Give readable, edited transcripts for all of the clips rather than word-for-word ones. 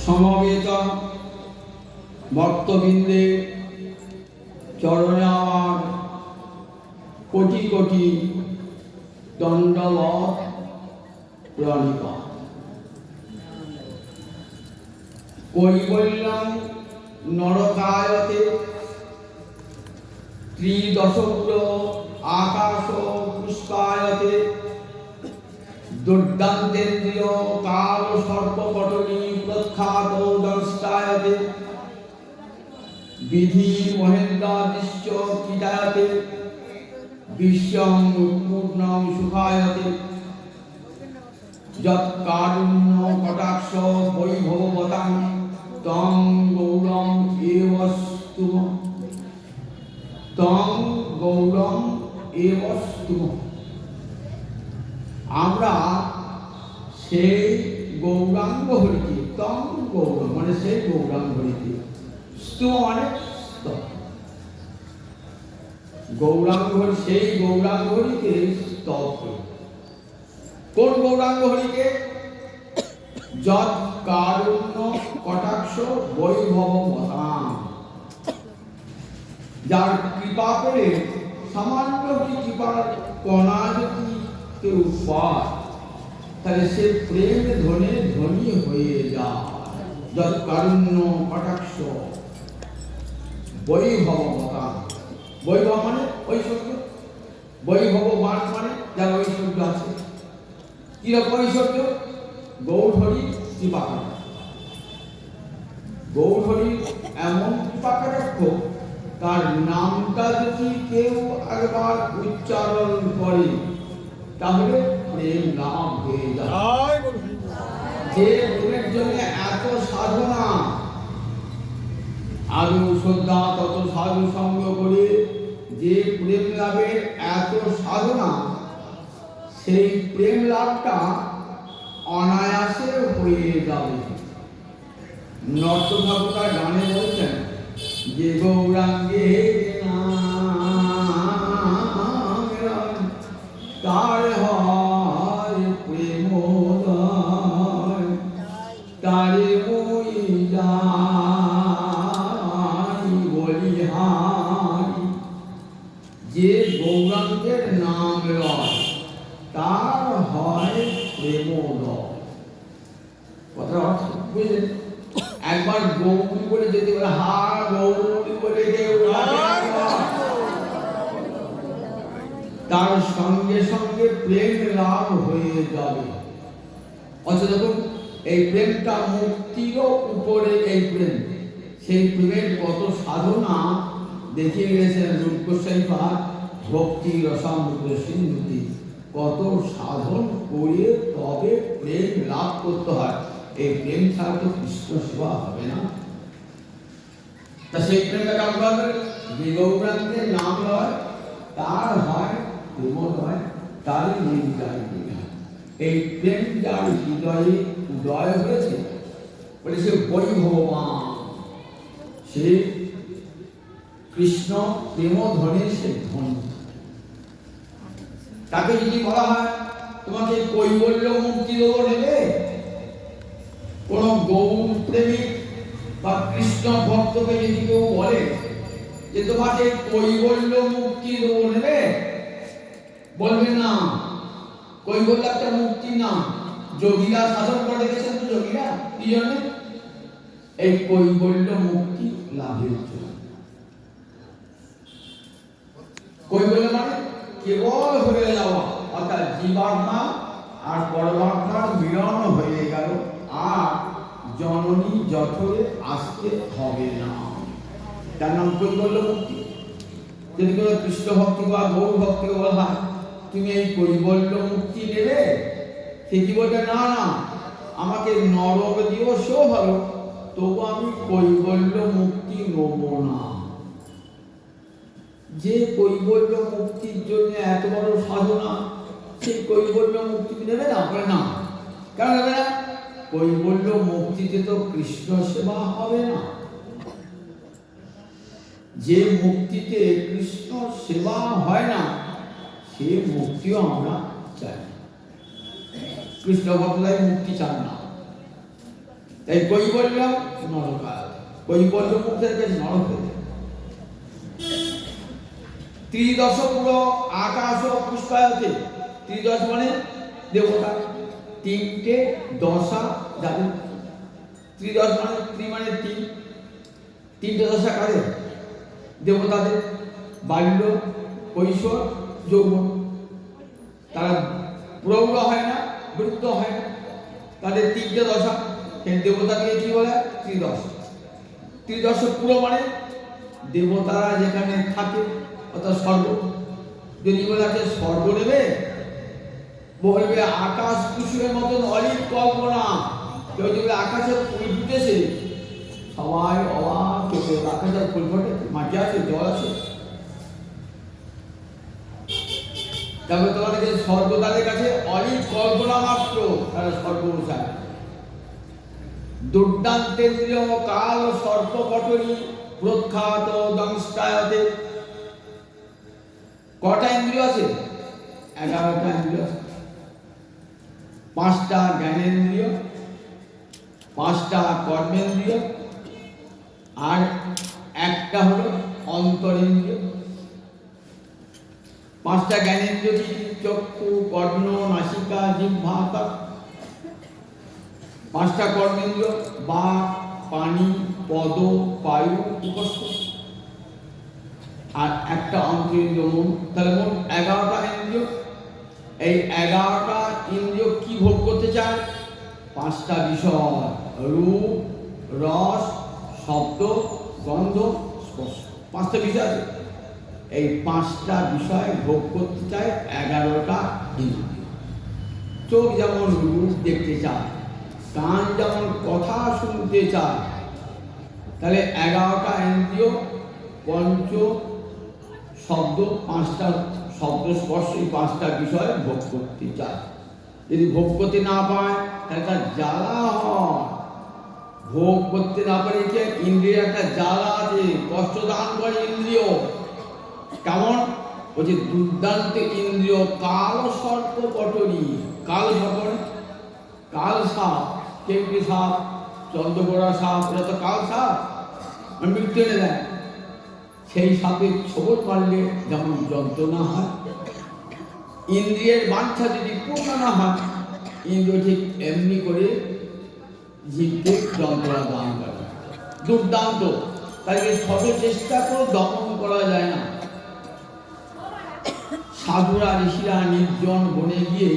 সমবেত ভক্তবৃন্দে চরণে আমার কোটি কোটি দণ্ডবত প্রণিপাত। কৈবল্যং নরকায়তে ত্রিদশপুর আকাশ পুষ্পায়তে দুর্দান্তেন্দ্রিয় কাল সর্পপটনী প্রখ্যাত দর্শায়তে বিধি মহেন্দ্রাদিশ্চ কিটায়তে বিশ্বং পূর্ণং সুখায়তে যৎ কারুণ্য কটাক্ষ বৈভবতাং তং গৌরং এবস্তুম তং গৌরং এবস্তুম। আমরা সেই গৌরাঙ্গ হরিকে, তং গৌরং মানে সেই গৌরাঙ্গ হরিকে, স্তুম মানে গৌরাঙ্গ হরি, সেই গৌরাঙ্গ হরিকে স্তব করি। কোন গৌরাঙ্গ হরিকে? যৎ কারুণ্য কটাক্ষ বৈভব মতাম, যার কৃপা করে সামান্য কি কৃপার কণা যদি কেউ পায় তাহলে সে প্রেম ধনে ধনী হয়ে যায়। যৎ কারুণ্য কটাক্ষ বৈভব মতাম, বৈভব মানে ঐশ্বর্য, বৈভববান মানে যার ঐশ্বর্য আছে। কিরকম ঐশ্বর্য? গৌরহরি কৃপা করে, গৌরহরি এমন কৃপা কটাক্ষ, তার নামটা যদি কেউ একবার উচ্চারণ করে তাহলে প্রেম লাভ হয়ে যায়। যে প্রেমের জন্য এত সাধনা, আরো শ্রদ্ধা তত সাধু সঙ্গ করে যে প্রেম লাভের এত সাধনা, সেই প্রেম লাভটা অনায়াসে হয়ে যাবে। নর্ত ঠাকুর গানে বলছেন যে গৌরাঙ্গে তার হয় প্রেমোদয়, তারে ওই যাই বলিহারি। যে গৌরাঙ্গের নাম লয় তার হয় প্রেমোদয়। কথাটা বুঝলেন? একবার গৌরী বলে যেতে পারে, হা গৌরী প্রেম লাভ হয়ে যাবে। অথচ দেখুন এই প্রেমটা মুক্তিরও উপরে এই প্রেম, সেই প্রেমের কত সাধনা দেখিয়ে গেছেন রূপ গোস্বামী পাদ ভক্তি রসামৃত সিন্ধুতে। কত সাধন করে তবে প্রেম লাভ করতে হয়, এই প্রেম ছাড়া তো কৃষ্ণ সেবা হবে না। তা সেই প্রেমটাকে আমরা গৌরাঙ্গের নাম লয়, তার হয় প্রেমোদয়, তারই নির্যায় দিঘা। এই প্রেম যার হৃদয়ে উদয় হয়েছে বলে সে বৈভবান, সে কৃষ্ণ প্রেমধনে সে ধন্য। তাকে যদি বলা হয় তোমাকে কৈবল্য মুক্তি দেবো, নেবে? কোন গৌর প্রেমিক বা কৃষ্ণ ভক্তকে যদি কেউ বলে যে তোমাকে কৈবল্য মুক্তি দেবো, নেবে? বলবেন না। কৈবল্য একটা মুক্তি না, যোগীরা সাধন করে দেখেছেন তো, যোগীরা কি জন্য? এই কৈবল্য মুক্তি লাভের জন্য। কৈবল্য মানে কেবল হয়ে যাওয়া, অর্থাৎ জীবাত্মা আর পরমাত্মার মিলন হয়ে গেল, আর জননী জঠরে আসতে হবে না, তার নাম কৈবল্য মুক্তি। যদি কোনো কৃষ্ণ ভক্তি বা গৌর ভক্তিকে বলা হয় তুমি এই কৈবল্য মুক্তি নেবে, সে কি বলবে? না না, আমাকে নরক দিও, সেও ভালো, তবু আমি কৈবল্য মুক্তি নেব না। যে কৈবল্য মুক্তির জন্য এত বড় সাধনা, সেই কৈবল্য মুক্তি নেবে না? বলে না। কেন নেবে না? কৈবল্য মুক্তিতে তো কৃষ্ণ সেবা হবে না। যে মুক্তিতে কৃষ্ণ সেবা হয় না, সে মুক্তিও আমরা চাই। কৃষ্ণ ভক্তরাই মুক্তি চান না, তাই কৈবল্য নরকাল, কৈবল্য মুক্তির কাছে নরক হয়ে যায়। ত্রিদশ পুরো আকাশ ও পুষ্পায়তে, ত্রিদশ মানে দেবতা, তিনটে দশা যাদের, ত্রিদশ মানে ত্রি মানে তিন, তিনটে দশা কাদের? দেবতাদের। বাল্য, কৈশোর, যৌবন। তারা প্রৌঢ় হয় না, বৃদ্ধ হয় না, তাদের তিনটে দশা। দেবতাকে কি বলে? ত্রিদশ। ত্রিদশ পুরো মানে দেবতারা যেখানে থাকে, অর্থাৎ স্বর্গ। যদি বলে আছে স্বর্গ নেবে, বলবে আকাশ কুসুমের মতন অলিক কল্পনা। কেউ যদি আকাশের ফুল ফুটেছে, সবাই অবাক হয়ে, আকাশের ফুল ফোটে, মাটি আছে, জল আছে। তারপরে তোমাদের স্বর্গ তাদের কাছে অলিক কল্পনা মাত্র, তারা স্বর্গ চায়। দুর্দান্তেন্দ্রিয় কাল সর্পকটরি প্রখ্যাত দংষ্টায়তে। কটা ইন্দ্রিয় আছে? 11টা ইন্দ্রিয় আছে। 5টা জ্ঞানেন্দ্রিয়, 5টা কর্মেন্দ্রিয়, আর একটা হলো অন্তরেন্দ্রিয়। 5টা জ্ঞানেন্দ্রিয় কি? চক্ষু, কর্ণ, নাসিকা, জিহ্বা, ত্বক। 5টা কর্মেন্দ্রিয় বাক, পানি, পদ, বায়ু, উপস্থ, আর একটা অন্তরেন্দ্রিয় মন। তাহলে মোট 11টা ইন্দ্রিয়। এই 11টা ইন্দ্রিয় কি ভোগ করতে চায়? 5টা বিষয়, রূপ, রস, শব্দ, গন্ধ, স্পর্শ। 5টা বিষয় আছে। এই 5টা বিষয় ভোগ করতে চায় 11টা ইন্দ্রিয়। চোখ যেমন রূপ দেখতে চায়, কান যেমন কথা শুনতে চায়, তাহলে 11টা ইন্দ্রিয় পঞ্চ শব্দ, 5টা শব্দ, স্পর্শ, এই 5টা বিষয় ভোগ করতে চায়। যদি ভোগ করতে না পায় তাহলে তার জ্বালা হয়। ভোগ করতে না পারে, যে ইন্দ্রিয় একটা জ্বালা আছে, কষ্ট দান করে ইন্দ্রিয়। কেমন? বলছে দুর্দান্ত ইন্দ্রিয় কাল সর্প কটরি। কাল সর্প, কাল সাপ, কেমটি সাপ, চন্দ্রগোড়া সাপ, এটা তো কাল সাপ, মৃত্যু এনে দেয়। সেই সাপের ছোবল মারলে যেমন যন্ত্রণা হয়, ইন্দ্রিয়ের বাঞ্ছা যদি পূর্ণ না হয়, ইন্দ্রিয় ঠিক এমনি করে জীবকে যন্ত্রণা দান করে। দুর্দান্ত। তাই শত চেষ্টা করে দমন করা যায় না। সাধুরা ঋষিরা নির্জন বনে গিয়ে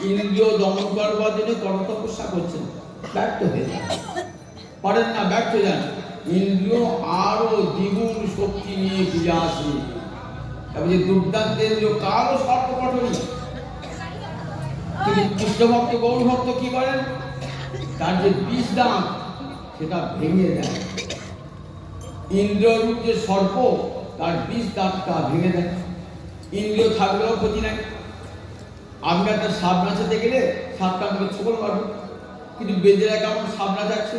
ইন্দ্রিয় দমন করবার জন্য কঠোর তপস্যা করছেন, ব্যর্থ হয়ে যান, পারেন না, ব্যর্থ হয়ে যান। ইন্দ্রিয় আরো দ্বিগুণ শক্তি নিয়ে ফিরে আসে। তারপরে দুর্দান্ত ইন্দ্রিয় কারো সর্বকঠনই। কিন্তু কৃষ্ণ ভক্ত গৌর ভক্ত কি করেন? তার যে বিষ দাঁত সেটা ভেঙে দেয়। ইন্দ্রিয়রূপ যে সর্প তার বিষ দাঁতটা ভেঙে দেয়। ইন্দ্রিয় থাকলেও ক্ষতি নাই। আপনি একটা সাপ নাচাতে গেলে সাপটা আপনাকে ছোবল মারবে, কিন্তু বেদেরা কেমন সাপ নাচাচ্ছে,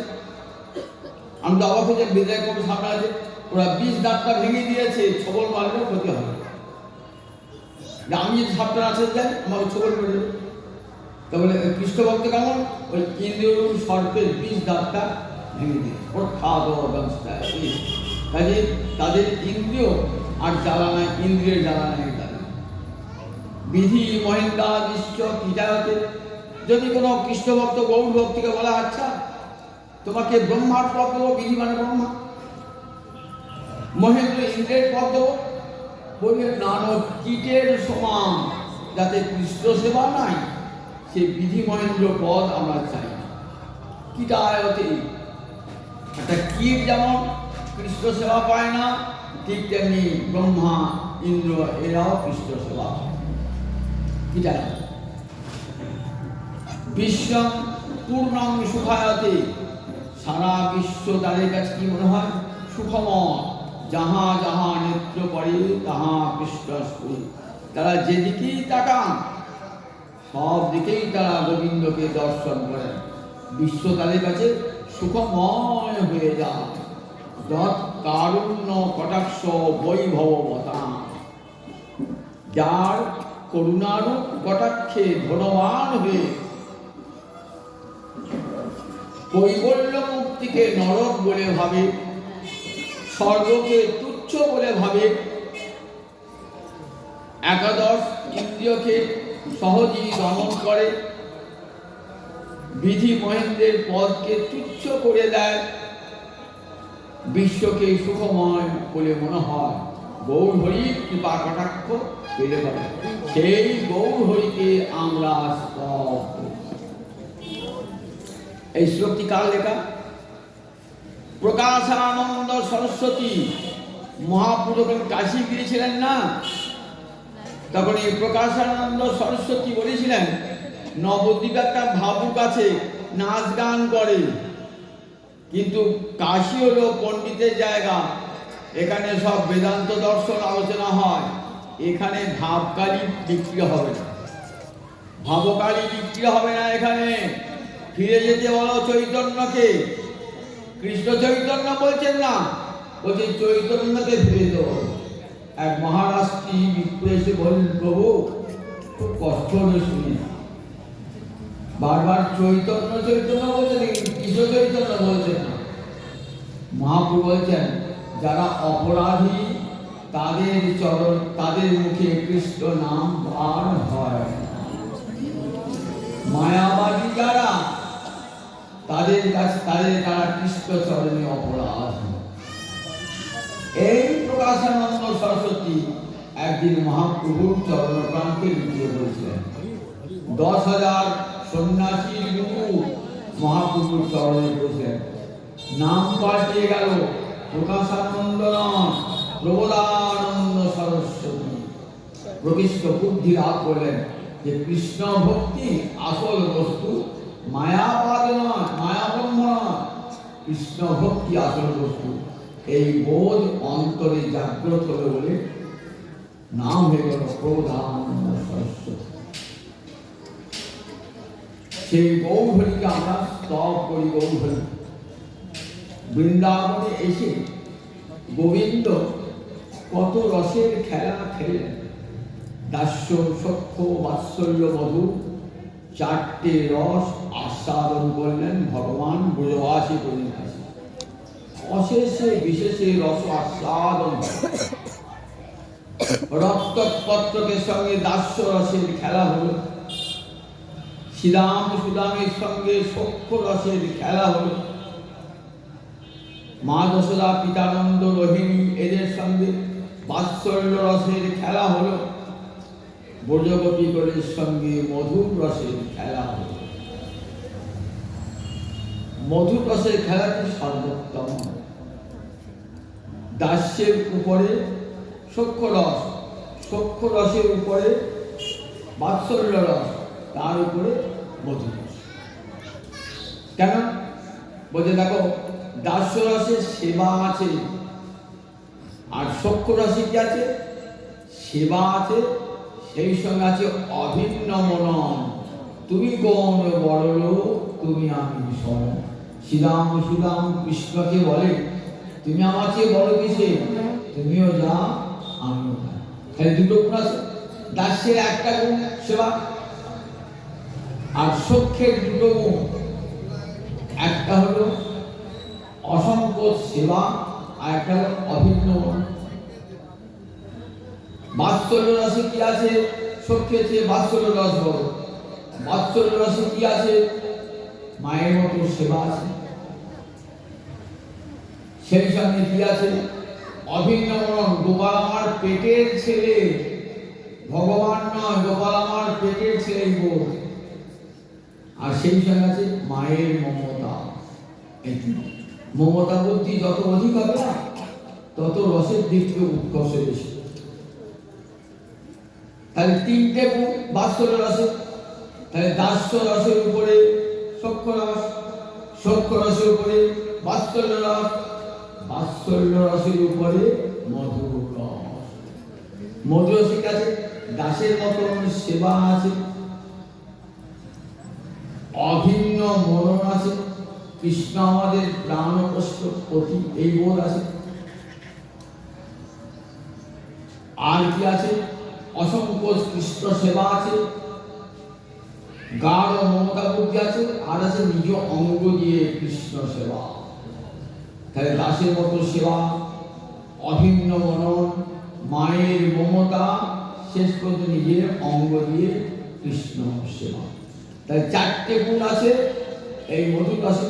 আমি তো অবাক হয়ে বেদেরা কেমন সাপ নাচে, ওরা বিষ দাঁতটা ভেঙে দিয়েছে, ছোবল মারলেও ক্ষতি হবে। আমি যদি সাপটা নাচাতে যাই আমাকে ছোবল মেরে দেবে। তাহলে কৃষ্ণ ভক্ত কেমন? ওই ইন্দ্রিয় সর্পের বিষ দাঁতটা ভেঙে দিয়ে ওর খাওয়া দাওয়া ব্যবস্থা। কাজে তাদের ইন্দ্রিয় আর জ্বালা নাই, ইন্দ্রিয়ের জ্বালা নাই তাদের। বিধি মহেন্দ্রা দৃশ্য বিজায়তে। যদি কোনো কৃষ্ণ ভক্ত গৌর ভক্তিকে বলা, আচ্ছা তোমাকে ব্রহ্মার পদ দেবো, বিধি মানে ব্রহ্মা, মহেন্দ্র ইন্দ্রের পদ দেবো, বলবে নানক কীটের সমান, যাতে কৃষ্ণ সেবা নাই সে বিধি মহেন্দ্র পদ আমরা চাই। কীটায়তে, একটা কীট যেমন কৃষ্ণ সেবা পায় না, ঠিক তেমনি ব্রহ্মা ইন্দ্র এরাও কৃষ্ণ সেবা পায়। কীটায়তে বিশ্ব পূর্ণং সুখায়তে। সারা বিশ্ব তাদের কাছে কি মনে হয়? সুখময়। যাহা যাহা নেত্র পড়ে তাহা কৃষ্ণ স্ফুরে। তারা যেদিকেই তাকান সব দিকেই তারা গোবিন্দকে দর্শন করেন। বিশ্ব তাদের কাছে সুখময় হয়ে যায়। যৎ কারুণ্য কটাক্ষ বৈভবতা। যার করুণারূপ কটাক্ষে ধনবান হয়ে কৈবল্য মুক্তিকে নরক বলে ভাবে, স্বর্গকে তুচ্ছ বলে ভাবে, একাদশ ইন্দ্রিয়কে সহজেই দমন করে, বিধি মহেন্দ্রের পদকে তুচ্ছ করে দেয়, বিশ্বকে সুখময় বলে মনে হয়। গৌর হরির কৃপা কটাক্ষ পেলে পারে, সেই গৌর হরিকে আমরা স্তব। এই শ্লোকটি কার লেখা? প্রকাশানন্দ সরস্বতী মহাপুরুষ যখন কাশী গিয়েছিলেন না, তখন এই প্রকাশানন্দ সরস্বতী বলেছিলেন নবদ্বীপ একটা ভাবুক আছে, নাচ গান করে, কিন্তু কাশী হলো পণ্ডিতের জায়গা, এখানে সব বেদান্ত দর্শন আলোচনা হয়, এখানে ভাবকালী বিক্রি হবে না, ভাবকালী বিক্রি হবে না। এখানে ফিরে যেতে বলো চৈতন্যকে। কৃষ্ণ চৈতন্য বলছেন না, বলছে চৈতন্যকে ফিরে দেবো। এক মহারাষ্ট্রী বিপ্র এসে বললেন, প্রভু খুব কষ্ট হলে শুনি, বারবার চৈতন্য চৈতন্য বলছেন, কৃষ্ণ চৈতন্য বলছেন না। মহাপ্রভু বলছেন যারা অপরাধী তাদের চরণ, তাদের মুখে কৃষ্ণ নাম বার হয়। মায়াবাদী যারা তাদের কাছে তারা কৃষ্ণ চরণে অপরাধ। এই প্রকাশানন্দ সরস্বতী একদিন মহাপ্রভুর চরণ প্রান্তে লুকিয়ে বলছিলেন। 10,000 সন্ন্যাসীর গুরু মহাপ্রভুর চরণে বসেন। নাম পাল্টে গেল, প্রকাশানন্দ নয়, প্রবোধানন্দ সরস্বতী। প্রকৃষ্ট বুদ্ধি লাভ করলেন যে কৃষ্ণ ভক্তি আসল বস্তু, মায়াবাদ নয়, মায়াব্রহ্ম নয়, কৃষ্ণ ভক্তি আসল বস্তু। এই বোধ অন্তরে জাগ্রত হলো বলে নাম হয়ে গেল প্রবোধানন্দ সরস্বতী। সেই গৌরহরিকে আমরা স্তব করি। গৌরহরি বৃন্দাবনে এসে গোবিন্দ কত রসের খেলা খেলেন। দাস্য, সখ্য, বাৎসল্য, মধু, 4টে রস আস্বাদন করলেন ভগবান ব্রজবাসী পরিণাসী। অশেষে বিশেষে রস আস্বাদন। রক্তপত্রকের সঙ্গে দাস্য রসের খেলা হলো, শ্রীরাম সুদামের সঙ্গে সখ্য রসের খেলা হলো, মা যশোদা, পিতানন্দ, রোহিণী এদের সঙ্গে বাৎসল্য রসের খেলা হলো। ব্রজগোপীগণের সঙ্গে মধুর রসের খেলা হল। মধুর রসের খেলাটি সর্বোত্তম। দাস্যের উপরে সখ্যরস, সখ্যরসের উপরে বাৎসল্য রস, তার উপরে মধুর রস। কেন বলছে, দেখো দাস্য রসের সেবা আছে, আর সখ্যরসে কি আছে? সেবা আছে, সেই সঙ্গে আছে অভিন্ন মনন। তুমি গৌণ বড়লোক, তুমি আমি সম। শ্রীরাম শ্রীরাম কৃষ্ণকে বলে, তুমি আমার চেয়ে বড় কিসে? তুমিও যা, আমিও যা। তাহলে দুটো গুণ আছে। দাস্যের একটা গুণ সেবা, আর সখ্যের দুটো গুণ। একটা হলো অসংকোচ সেবা, আর একটা হলো অভিন্ন মনন। বাৎসল্য রসে কি আছে? সখ্যের চেয়ে বাৎসল্য রস বড়। বাৎসল্য রসে কি আছে? মায়ের মতো সেবা আছে। সেই সঙ্গে কি আছে? অভিন্ন মনন। গোপাল আমার পেটের ছেলে, ভগবান নয়, গোপাল আমার পেটের ছেলে বোধ। আর সেই সঙ্গে আছে মায়ের মমতা। মমতা বুদ্ধি যত অধিক হবে না, তত রসের দিক থেকে উৎকর্ষ বেশি। তাহলে তিনটে গুণ বাৎসল্য রসে। তাহলে দাস্য রসের উপরে সখ্যরস, সখ্যরসের উপরে বাৎসল্য রস, বাৎসল্য রসের উপরে মধুর রস। মধুর রসে আছে দাসের মতন সেবা আছে, অভিন্ন মনন আছে, কৃষ্ণ আমাদের প্রাণ কষ্ট প্রতি, এই বোধ আছে। আর কি আছে? অসংকোচ কৃষ্ণ সেবা আছে, গাঢ় মমতা বুদ্ধি আছে, আর আছে নিজ অঙ্গ দিয়ে কৃষ্ণ সেবা। তাহলে দাসের মতো সেবা, অভিন্ন মনন, মায়ের মমতা, শেষ পর্যন্ত নিজের অঙ্গ দিয়ে কৃষ্ণ সেবা। তাই চারটে গুণ আছে এই মধুর রসে।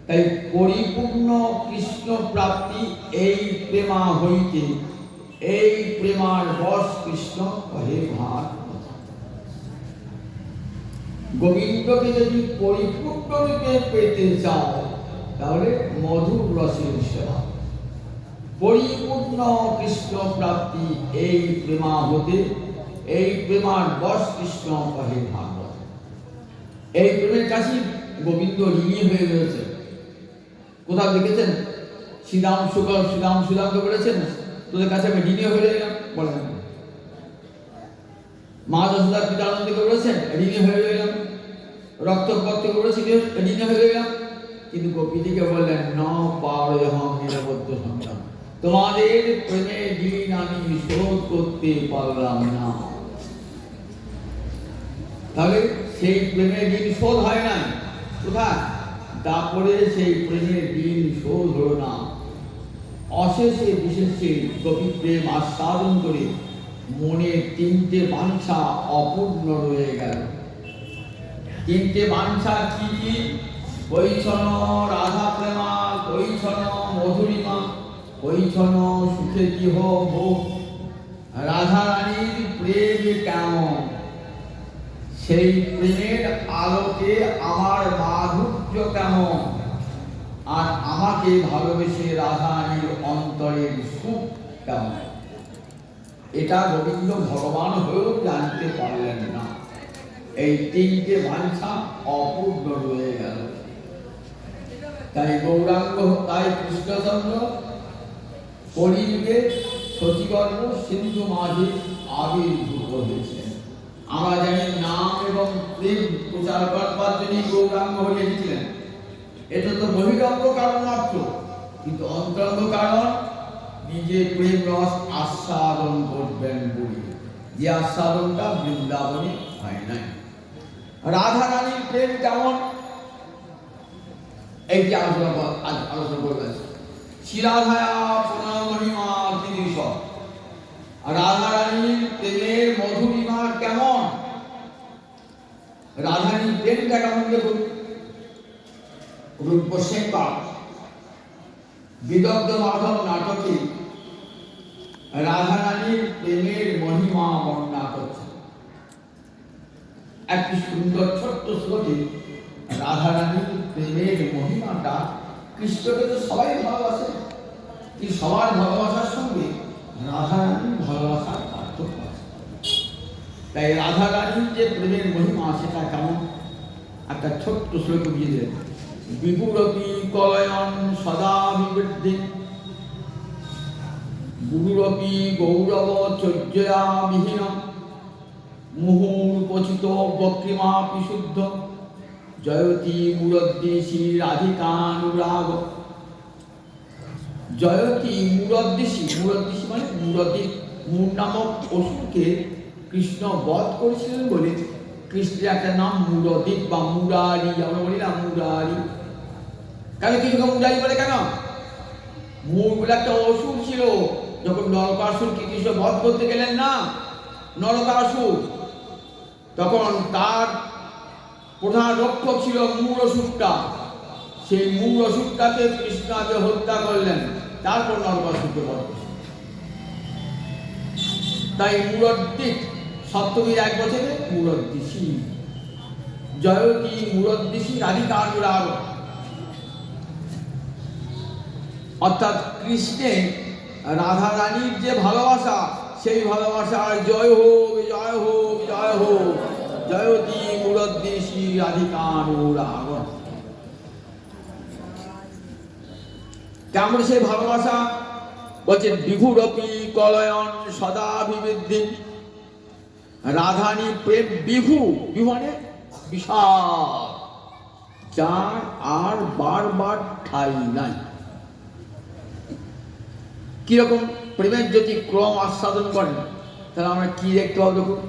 তাই পরিপূর্ণ কৃষ্ণ প্রাপ্তি এই প্রেমা হইতে, এই প্রেমার বশ কৃষ্ণ কহে ভার। গোবিন্দকে যদি পরিপূর্ণ রূপে পেতে চাও, তাহলে মধুর রসের সেবা। পরিপূর্ণ কৃষ্ণ প্রাপ্তি এই প্রেমা হতে, এই প্রেমার বশ কৃষ্ণ কহে ভাগবত। এই প্রেমের কাছে গোবিন্দ ঋণী হয়ে রয়েছে। কোথাও দেখেছেন শ্রীরাম শুকর শ্রীরাম শ্রীরামকে বলেছেন, তোদের কাছে আমি ঋণী হয়ে রইলাম? বলেন। মা যশোদার পিতা আনন্দকে বলেছেন, ঋণী হয়ে রইলাম। রক্তপক্ষকে বলেছেন, ঋণী হয়ে রইলাম। কিন্তু গোপীদিকে বললেন, ন পারে হম নিরবদ্ধ সন্তান, তোমাদের প্রেমের ঋণ আমি শোধ করতে পারলাম না। তাহলে সেই প্রেমের ঋণ শোধ হয় নাই। কোথায়? তারপরে সেই প্রেমের ঋণ শোধ হলো না। অশেষে বিশেষে গোপী প্রেম আস্বাদন করে মনে তিনটে বাঞ্ছা অপূর্ণ রয়ে গেল। তিনটে বাঞ্ছা কি কি? কৈছন রাধা প্রেমা, কৈছন মধুরিমা, কৈছন সুখে গৃহ ভোগ। রাধা রানীর প্রেম কেমন? সেই প্রেমের আলোকে আমার মাধুর্য কেমন? আর আমাকে ভালোবেসে রাধারানীর অন্তরের সুখ কেমন? এটা গোবিন্দ ভগবান হয়েও জানতে পারলেন না। এই তিনটে বাঞ্ছা অপূর্ণ রয়ে গেল। তাই গৌরাঙ্গ, তাই কৃষ্ণচন্দ্র কলিযুগে সচিগর্ভ সিন্ধু মাঝে আবির্ভূত হয়েছেন। আমরা জানি নাম এবং প্রেম প্রচার করবার জন্য গৌরাঙ্গ হয়ে এসেছিলেন। এটা তো বহিরঙ্গ কারণ মাত্র, কিন্তু অন্তরঙ্গ কারণ নিজে প্রেম রস আস্বাদন করবেন বলে, যে আস্বাদনটা বৃন্দাবনে হয় নাই। রাধা রানীর প্রেম কেমন? এই যে আলোচনা করবেন। শ্রীরাধায়া পুনর্মহিমা তিরিশ। রাধা রানীর প্রেমের মধুরিমা কেমন? রাধারানীর প্রেমটা কেমন দেখুন। রূপ সেনবাগ বিদগ্ধ মাধব নাটকে রাধারানীর প্রেমের মহিমা বর্ণনা করছেন। একটি সুন্দর ছোট্ট শ্লোকে রাধারানীর প্রেমের মহিমাটা, কৃষ্ণকে তো সবাই ভালোবাসে, কিন্তু সবার ভালোবাসার সঙ্গে রাধারানীর ভালোবাসার পার্থক্য আছে। তাই রাধারানীর যে প্রেমের মহিমা সেটা কেমন একটা ছোট্ট শ্লোক বুঝিয়ে দেন। বিপুরপি কলয়ন সদা বিবৃদ্ধি, গুরুরপি গৌরব চর্যয়া বিহীন, মুহুর্পচিত বক্রিমা বিশুদ্ধ, জয়তী মুরদ্দেশী রাধিকানুরাগ। জয়তী মুরদ্দেশী, মুরদ্দেশী মানে মুরদ্দি, মুর নামক অসুরকে কৃষ্ণ বধ করেছিলেন বলে কৃষ্ণের একটা নাম মুরদ্দিক বা মুরারি। আমরা বলি না মুরারি, কেন কৃষ্ণ মুরারি বলে কেন? মুর বলে একটা অসুর ছিল, যখন নরকাসুরকে কৃষ্ণ বধ করতে গেলেন না, নরকাসুর, তখন তার প্রধান রক্ষক ছিল মূল অসুরটা। সেই মূল অসুরটাকে কৃষ্ণ আগে হত্যা করলেন, তারপর নরকাসুরকে বধ করলেন। তাই মুরদ্দিক সপ্তমীর এক বছরে মুরদ্দেশী, জয়তী মুরদ্দেশী রাধিকানুরাগ। অর্থাৎ কৃষ্ণের রাধারানীর যে ভালোবাসা, সেই ভালোবাসার জয় হোক, জয় হোক, জয় হোক, জয়তী মুরদ্দেশী রাধিকানুরাগ। কেমন সেই ভালোবাসা বলছেন? বিভুরপি কলয়ন সদাভিবৃদ্ধি, রাধানী প্রেম বিভু, বিভু মানে বিশাল, যার আর বারবার ঠাই নাই। কিরকম প্রেমের যদি ক্রম আস্বাদন করেন তাহলে আমরা কি দেখতে পাবো দেখুন।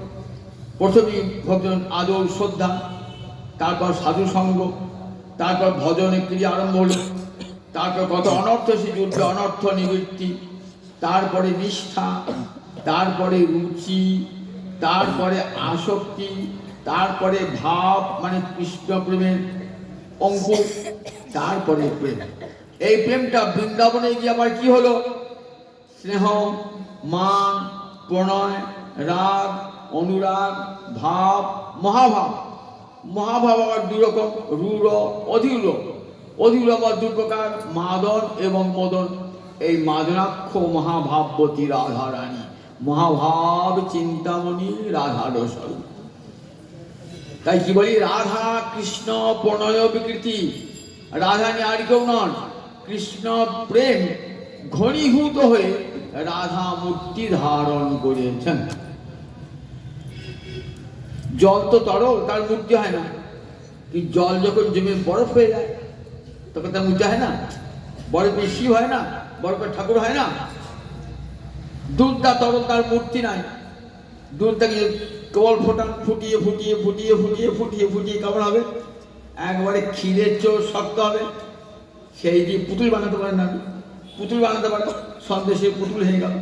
প্রথমেই ভজন আদর শ্রদ্ধা, তারপর সাধু সঙ্গ, তারপর ভজনে ক্রিয়া আরম্ভ হলো, তারপর কত অনর্থ সে যুদ্ধে অনর্থ নিবৃত্তি, তারপরে নিষ্ঠা, তারপরে রুচি, তারপরে আসক্তি, তারপরে ভাব মানে কৃষ্ণ প্রেমের অঙ্কুর, তারপরে প্রেম। এই প্রেমটা বৃন্দাবনে গিয়ে আবার কি হলো? স্নেহ, মান, প্রণয়, রাগ, অনুরাগ, ভাব, মহাভাব। মহাভাব আবার দুই রকম, রূঢ়, অধীর। অধীর আবার দুই প্রকার, মাদন এবং মদন। এই মাদনাক্ষ মহাভাবতী রাধারানী, মহাভাব চিন্তামণি রাধার স্বরূপ। তাই কি বলি? রাধা কৃষ্ণ প্রণয় বিকৃতি। রাধানী আর কেউ নন, কৃষ্ণ প্রেম ঘনীভূত হয়ে রাধা মূর্তি ধারণ করেছেন। জল তো তরল, তার মূর্তি হয় না। জল যখন জমে বরফ হয়ে যায় তখন তার মূর্তি হয় না, বরফের শিব হয় না, বরফের ঠাকুর হয় না। দুধটা তরল, তার মূর্তি নাই। দুধটাকে কেবল ফোটান, ফুটিয়ে ফুটিয়ে ফুটিয়ে ফুটিয়ে ফুটিয়ে ফুটিয়ে কেমন হবে? একবারে ক্ষীরের চোর শক্ত হবে। সেই দিয়ে পুতুল বানাতে পারেন না, পুতুল বানাতে পারেন, সন্দেশের পুতুল হয়ে গেল।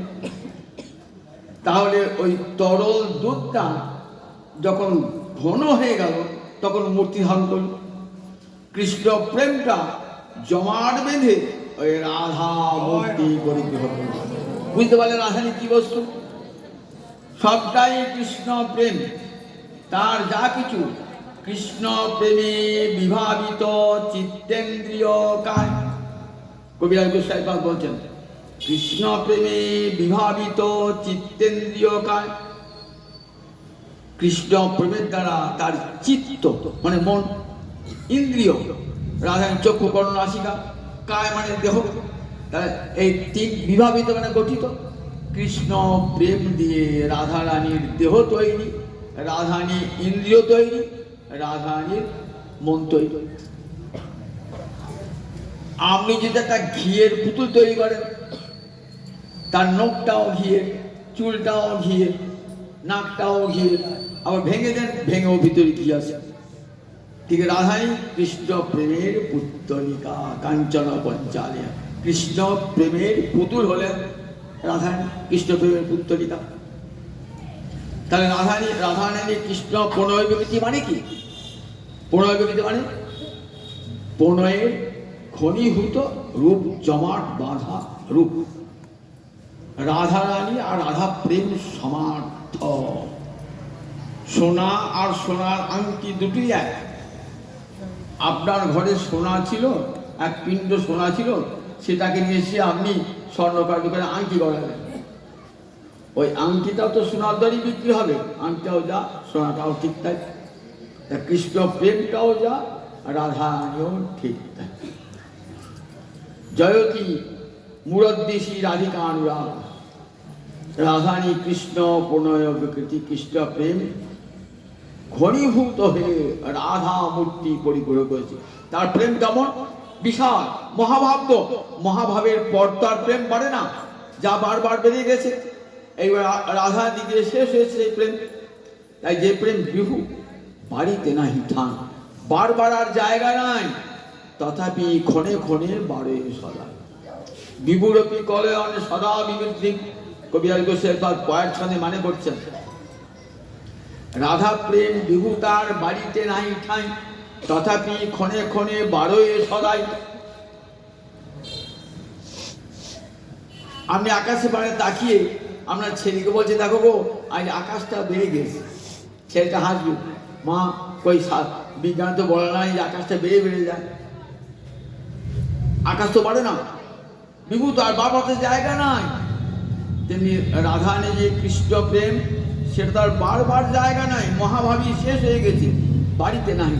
তাহলে ওই তরল দুধটা যখন ঘন হয়ে গেল তখন মূর্তি ধারণ করল। কৃষ্ণ প্রেমটা জমাট বেঁধে ওই রাধা মূর্তি পরিগ্রহ করল। বুঝতে পারলেন রাধানী কি বস্তু? সবটাই কৃষ্ণ প্রেম। তার যা কিছু কৃষ্ণ প্রেমে বিভাবিত চিত্তেন্দ্রিয় কায়। কবিরাজ গোস্বামী পাদ বলছেন, কৃষ্ণ প্রেমে বিভাবিত চিত্তেন্দ্রিয় কায়। কৃষ্ণ প্রেমের দ্বারা তার চিত্ত মানে মন, ইন্দ্রিয়, রাধানী চক্ষু কর্ণ নাসিকা, কায় মানে দেহ, এই তিন বিভাবিত মানে গঠিত। কৃষ্ণ প্রেম দিয়ে রাধারানীর দেহ তৈরি, রাধানী ইন্দ্রিয় তৈরি, রাধারানীর মন তৈরি। আপনি যদি একটা ঘিয়ের পুতুল তৈরি করেন, তার নখটাও ঘিয়ের, চুলটাও ঘিয়ের, নাকটাও ঘিয়ের, আবার ভেঙে দেন, ভেঙেও ভিতরে ঘি আছে। ঠিক রাধানী কৃষ্ণ প্রেমের পুত্তলিকা কাঞ্চন পঞ্চালে। কৃষ্ণ প্রেমের পুতুল হলেন রাধানী, কৃষ্ণ প্রেমের পুত্তলিকা। তাহলে রাধারানী কৃষ্ণ প্রণয় বিকৃতি মানে কি? প্রণয় বিকৃতি মানে প্রণয়ের ঘনীভূত রূপ, জমাট বাঁধা রূপ। রাধারানী আর রাধা প্রেম সমার্থ, সোনা আর সোনার আংটি দুটোই এক। আপনার ঘরে সোনা ছিল, এক পিণ্ড সোনা ছিল, সেটাকে নিয়ে এসে আপনি স্বর্ণকার দোকানে আংটি গড়ালেন। ওই আংটিটাও তো সোনার দরই বিক্রি হবে, আংটিটাও যা, সোনাটাও ঠিক তাই। কৃষ্ণ প্রেমটাও যা, রাধারানীও ঠিক তাই। জয়তী মূরদ্দেশী রাধিকা অনুরাগ, রাধারানী কৃষ্ণ প্রণয় বিকৃতি, কৃষ্ণ প্রেম ঘনীভূত হয়ে রাধা মূর্তি পরিপূরক করেছে। তার প্রেম কেমন? বিশাল মহাভাব। তো মহাভাবের পর তার প্রেম বাড়ে না, যা বারবার বেড়ে গেছে। এইবার রাধা দিকে শেষ হয়েছে এই প্রেম। তাই যে প্রেম বিহু, বাড়িতে নাহি ঠান, বারবার আর জায়গা নাই, তথাপি ক্ষণে ক্ষণে বাড়ে সদা। বিভুরপি কলয়ন সদা বিবৃদ্ধি, কবি গোস্বামী তার পয়ের ছন্দে মানে করছেন, রাধা প্রেম বিভু তার বাড়িতে নাহি ঠাঁই, তথাপি ক্ষণে ক্ষণে বাড়ে সদাই। আপনি আকাশে বাড়ে তাকিয়ে আপনার ছেলেকে বলছে, দেখো গো আজ আকাশটা বেড়ে গেছে। ছেলেটা হাসবে, মা কই বিজ্ঞান তো বলে নাই যে আকাশটা বেড়ে বেড়ে যায়, আকাশ তো বাড়ে না, বিভু তার বাবাতে জায়গা নাই। তেমনি রাধানে যে কৃষ্ণ প্রেম, সেটা তার বারবার জায়গা নাই, মহাভাবী শেষ হয়ে গেছে, বাড়িতে নাই।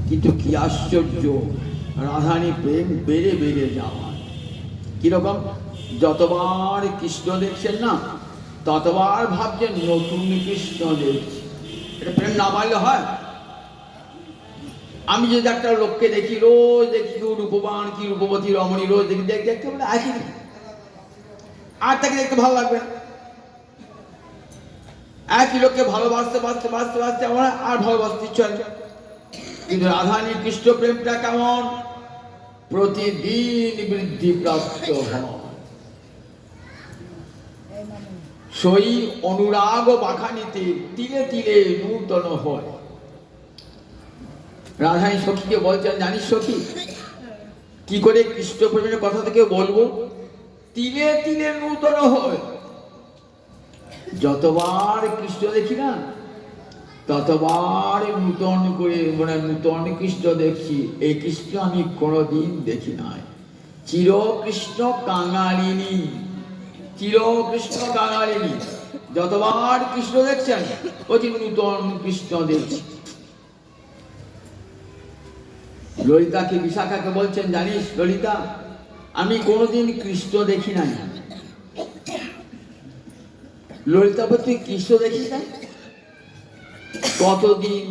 কিন্তু কি আশ্চর্য, রাধানী প্রেম বেড়ে বেড়ে যাওয়া। কিরকম? যতবার কৃষ্ণ দেখছেন না, ততবার ভাবছেন নতুন কৃষ্ণ দেখছি। এটা প্রেম না বাড়লে হয়? আমি যদি একটা লোককে দেখি, রোজ দেখি রূপবান কি রূপবতী রমণী, রোজ দেখি, দেখতে বলে একই, আর তাকে দেখতে ভালো লাগবে না। একই লোককে ভালোবাসতে বাঁচতে বাঁচতে বাঁচতে আমার আর ভালোবাসতে ইচ্ছা হয়। কিন্তু রাধানী কৃষ্ণ প্রেমটা কেমন? প্রতিদিন বৃদ্ধি প্রাপ্ত হয়। সই অনুরাগ বাখানিতে তিলে তিলে নূতন হয়। রাধানী সখীকে বলছেন, জানিস সখী, কি করে কৃষ্ণ প্রেমের কথা থেকে বলবো? তিলে তিলে নূতন হয়। যতবার কৃষ্ণ দেখি না, ততবার নূতন করে মানে নূতন কৃষ্ণ দেখছি। এই কৃষ্ণ আমি কোনোদিন দেখি নাই। চির কৃষ্ণ কাঙালিনী, চির কৃষ্ণ কাঙালিনী। যতবার কৃষ্ণ দেখছেন, অতি নূতন কৃষ্ণ দেখছি। ললিতাকে, বিশাখাকে বলছেন, জানিস ললিতা, আমি কোনোদিন কৃষ্ণ দেখি নাই। ললিতা বলছে, তুই কৃষ্ণ দেখিস না? কতদিন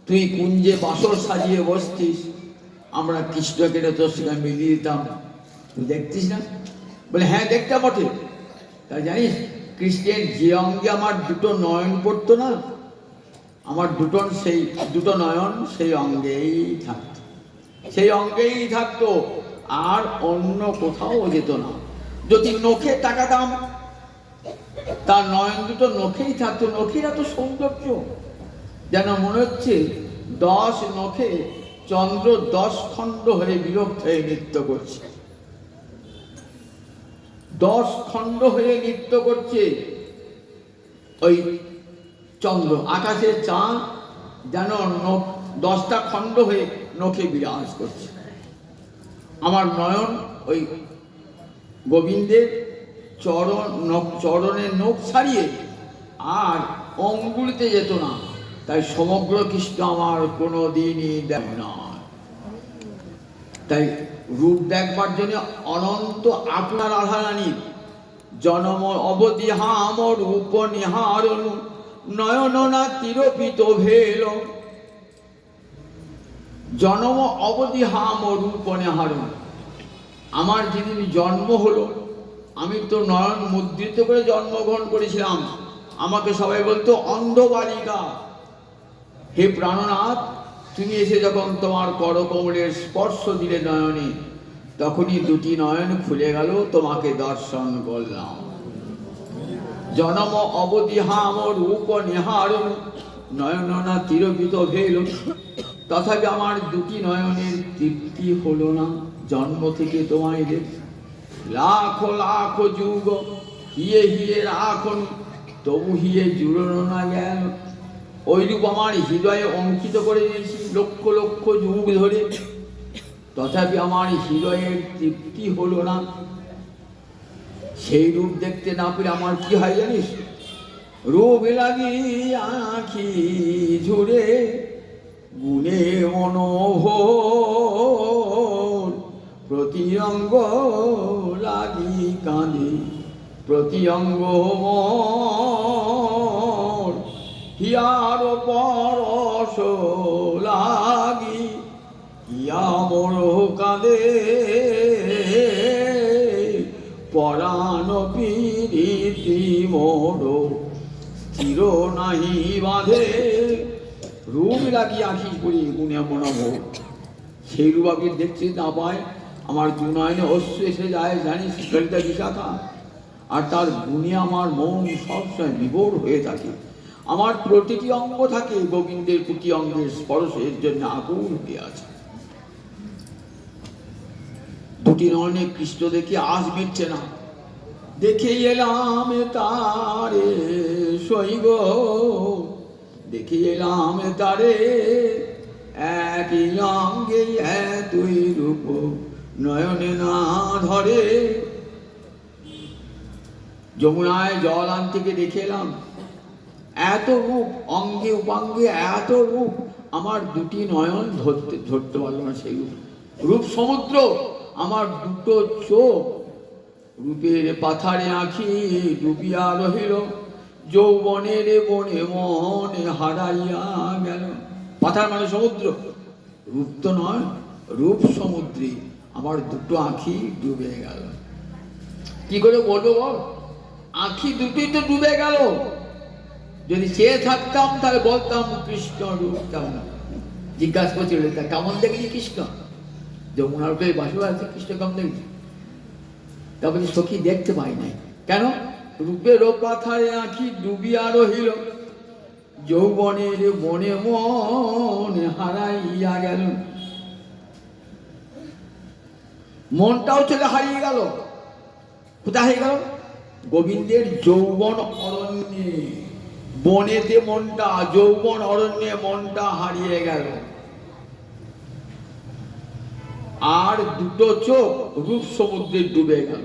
তুই কুঞ্জে বাসর সাজিয়ে বসতিস, আমরা কৃষ্ণকে তোর সঙ্গে মিলিয়ে দিতাম, তুই দেখতিস না? বলে, হ্যাঁ দেখতে বটে। তাই জানিস, কৃষ্ণের যে অঙ্গে আমার দুটো নয়ন পড়তো না, আমার সেই দুটো নয়ন সেই অঙ্গেই থাকতো, সেই অঙ্গেই থাকতো, আর অন্য কোথাও যেত না। যদি নখে তাকাতাম, তার নয়ন দুটো নখেই থাকতো। নখের এত সৌন্দর্য, যেন মনে হচ্ছে 10 নখে চন্দ্র 10 খণ্ড হয়ে বিভক্ত হয়ে নৃত্য করছে। 10 খণ্ড হয়ে নৃত্য করছে ওই চন্দ্র। আকাশের চাঁদ যেন 10টা খণ্ড হয়ে নখে বিরাজ করছে। আমার নয়ন ওই গোবিন্দের চরণের নখ ছাড়িয়ে আর অঙ্গুলিতে যেত না। তাই সমগ্র কৃষ্ণ আমার কোনো দিনই দেখ না। তাই রূপ দেখবার জন্য অনন্ত আপনার রাধারানীর জনম অবধি হাম রূপ নিহারণ, নয়ন না তিরপিত ভেল। জনম অবধি হাম রূপ নিহারণ, আমার যেদিন জন্ম হলো, আমি তো নয়ন মুদ্রিত করে জন্মগ্রহণ করেছিলাম। আমাকে সবাই বলতো অন্ধ বালিকা। হে প্রাণনাথ, তুমি এসে যখন তোমার করকমলের স্পর্শ দিলে নয়নে, তখনই দুটি নয়ন খুলে গেল, তোমাকে দর্শন করলাম। জনম অবধি হাম রূপ নিহারণ, নয়ন না তিরপিত ভেল। তথাপি আমার দুটি নয়নের তৃপ্তি হলো না, জন্ম থেকে তোমায় দেখ। লাখো লাখো যুগ হিয়ে হিয়ে রাখন, তবু হিয়ে জুড়নো না গেল। ওই রূপ আমার হৃদয়ে অঙ্কিত করে দিয়েছি লক্ষ লক্ষ যুগ ধরে, তথাপি আমার হৃদয়ের তৃপ্তি হলো না। সেই রূপ দেখতে না পেলে আমার কি হয় জানিস? রূপ লাগি আঁখি ঝুড়ে গুণে মনোহর, প্রতি অঙ্গ লাগি কাঁদে প্রতি অঙ্গ মর, হিয়ার পরশ লাগি হিয়া মোর কাঁদে, পরাণ প্রীতি মোর স্থির নাহি বাঁধে। রূপ লাগি আঁখি পড়ি গুণে মনোহর, সেই রূপ আপনি দেখতে না পায়, আমার দুনয়নে অশ্রু এসে যায় জানিস ললিতা বিশাখা। আর তার গুণে আমার মন সবসময় বিভোর হয়ে থাকে। আমার প্রতিটি অঙ্গ থাকে গোবিন্দের প্রতি অঙ্গের স্পর্শের জন্য আকুল হয়ে আছে। দুটি নয়নে কৃষ্ণ দেখে আজ মিটছে না, দেখে এলাম তারে সইব, দেখে এলাম তারে একই অঙ্গে দুই রূপ নয়নে না ধরে। যমুনায় জল আনতে গিয়ে দেখে এলাম এত রূপ, অঙ্গে উপাঙ্গে এত রূপ, আমার দুটি নয়ন ধরতে পারলো না সেই রূপ। রূপ সমুদ্র, আমার দুটো চোখ রূপের পাথারে আঁখি ডুবিয়া রহিল, যৌবনের বনে মনে হারাইয়া গেল। পাথার মানে সমুদ্র, রূপ তো নয়, রূপ সমুদ্রে আমার দুটো আঁখি ডুবে গেল। কি করে বলবো বল? আঁখি দুটোই তো ডুবে গেল। যদি চেয়ে থাকতাম তাহলে বলতাম কৃষ্ণ রূপ কেমন। জিজ্ঞাসা করছিল কেমন দেখলি কৃষ্ণ? যমুনার উপরে বাসু আছে, কৃষ্ণ কেমন দেখলি? তারপরে সখী দেখতে পাই নাই। কেন? রূপের পাথারে আঁখি ডুবিয়া রহিল, যৌবনের বনে মনে হারাইয়া গেল। মনটাও চলে হারিয়ে গেল। কোথায় হয়ে গেল? গোবিন্দের যৌবন অরণ্যে, বনেতে মনটা, যৌবন অরণ্যে মনটা হারিয়ে গেল। আর দুটো চোখ রূপ সমুদ্রে ডুবে গেল।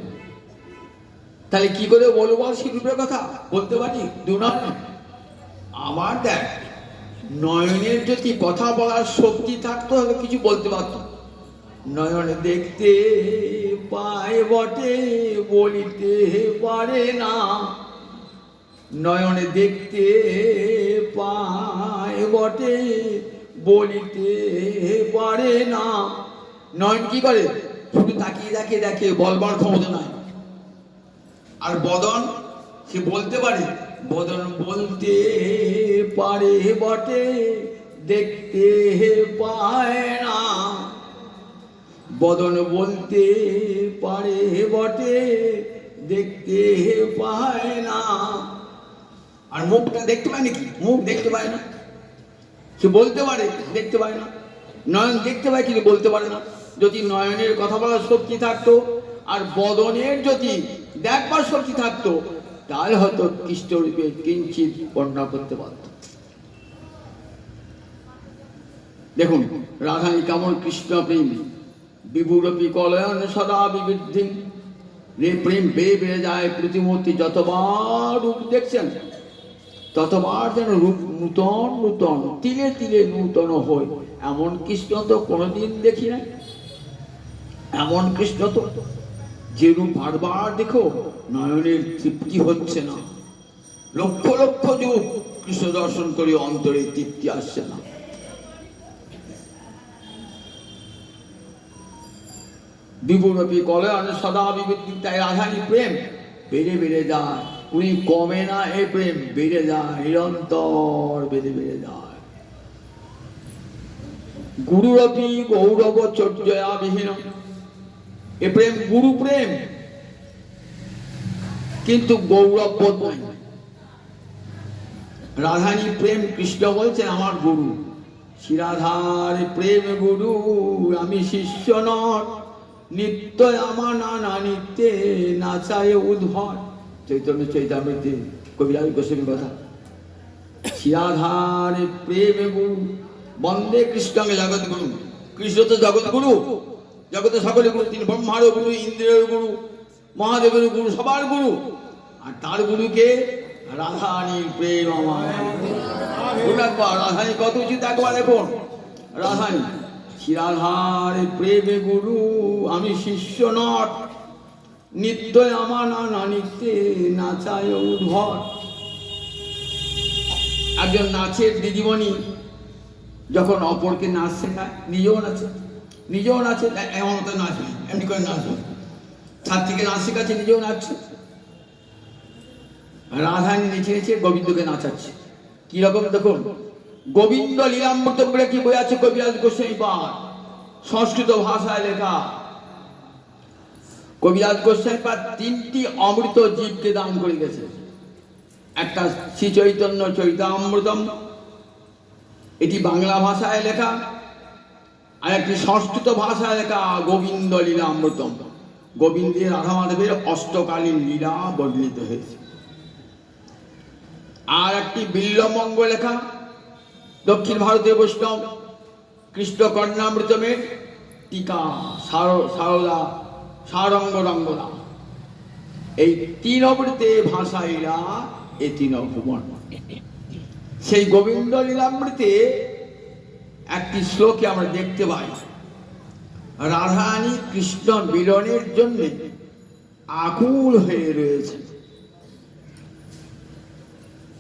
তাহলে কি করে বলবো সেই রূপের কথা? বলতে পারি দু নয়নে। আমার দেখ, নয়নের যদি কথা বলার শক্তি থাকতো তাহলে কিছু বলতে পারত। নয়নে দেখতে পায় বটে বলিতে পারে না, নয়নে দেখতে পায় বটে বলিতে পারে না। নয়ন কি করে? শুধু তাকিয়ে দেখে, দেখে, বলবার ক্ষমতা নাই। আর বদন, সে বলতে পারে, বদন বলতে পারে বটে দেখতে পায় না, বদন বলতে পারে বটে দেখতে পায় না। আর মুখটা দেখতে পায় নাকি? মুখ দেখতে পায় না। সে বলতে পারে, দেখতে পায় না। নয়ন দেখতে পায় কিন্তু বলতে পারে না। যদি নয়নের কথা বলার শক্তি থাকতো আর বদনের যদি দেখবার শক্তি থাকতো তাহলে হয়তো কৃষ্ণ রূপে কিঞ্চিত বর্ণনা করতে পারত। দেখুন রাধাই কেমন কৃষ্ণ প্রেম, বিভুরপি কলয়ন সদা বিবৃদ্ধি। রে প্রেম বেয়ে বেড়ে যায় প্রতিমূর্তি, যতবার রূপ দেখছেন ততবার যেন রূপ নূতন নূতন, তিলে তিলে নূতন হয়। এমন কৃষ্ণ তো কোনোদিন দেখি নাই। এমন কৃষ্ণ তো যে রূপ বারবার দেখো নয়নের তৃপ্তি হচ্ছে না। লক্ষ লক্ষ যুগ কৃষ্ণ দর্শন করে অন্তরে তৃপ্তি আসছে না। বিভুরপি কলয়ন সদা বিবৃদ্ধি। তাই রাধারী প্রেম বেড়ে বেড়ে যায়, উনি কমে না, এ প্রেম বেড়ে যায়, নিরন্তর বেড়ে বেড়ে যায়। গুরুরপি গৌরব চর্যয়া বিহীন। এ প্রেম গুরু প্রেম, কিন্তু গৌরব বোধ নাই। রাধারী প্রেম, কৃষ্ণ বলছেন আমার গুরু। শ্রীরাধার প্রেম গুরু, আমি শিষ্য নর, নিত্য আমার নানা নিত্যে নাচায় উদ্ভট। চৈতন্য চৈতামৃতে কবিরাজ গোস্বামীর কথা। শ্রীরাধার প্রেমে গুরু বন্দে কৃষ্ণাঙ্গে জগৎ গুরু। কৃষ্ণ তো জগৎ গুরু, জগতে সকলে গুরু। তিনি ব্রহ্মার গুরু, ইন্দ্রের গুরু, মহাদেবের গুরু, সবার গুরু। আর তার গুরুকে রাধারানীর প্রেম আমার। রাধারানী কত উচিত একবার দেখুন। রাধারানী শ্রীরাধার প্রেমে গুরু আমি শিষ্য নট, নিত্য আমার নানা নিত্যে নাচায় উদ্ভট। একজন নাচের দিদিমণি যখন অপরকে নাচ শেখায়, নিজেও নাচে, এমন তো নাচবে, এমনি করে নাচবে। ছাত্রীকে নাচ শেখাচ্ছে, নিজেও নাচছে। রাধারানী নেচে নেচে গোবিন্দকে নাচাচ্ছে। কিরকম দেখুন, গোবিন্দ লীলামৃত বলে কি বই আছে কবিরাজ গোস্বামী পাঠ, সংস্কৃত ভাষায় লেখা। কবিরাজ গোস্বামী পাঠ 3টি অমৃত জীবকে দান করে গেছে। একটা শ্রী চৈতন্য চৈতামৃতম, এটি বাংলা ভাষায় লেখা। আর একটি সংস্কৃত ভাষায় লেখা গোবিন্দ লীলামৃতম। গোবিন্দের রাধা মাধবের অষ্টকালীন লীলা বর্ণিত হয়েছে। আর একটি বিল্লমঙ্গ লেখা দক্ষিণ ভারতীয় বৈষ্ণব কৃষ্ণ কর্ণামৃতমের টিকা সারদা সারঙ্গ রঙ্গনা। এই 3 অমৃতে ভাষাইরা এ 3 ভুবন। সেই গোবিন্দ লীলামৃতে একটি শ্লোকে আমরা দেখতে পাই, রাধারানী কৃষ্ণ মিলনের জন্য আকুল হয়ে রয়েছেন।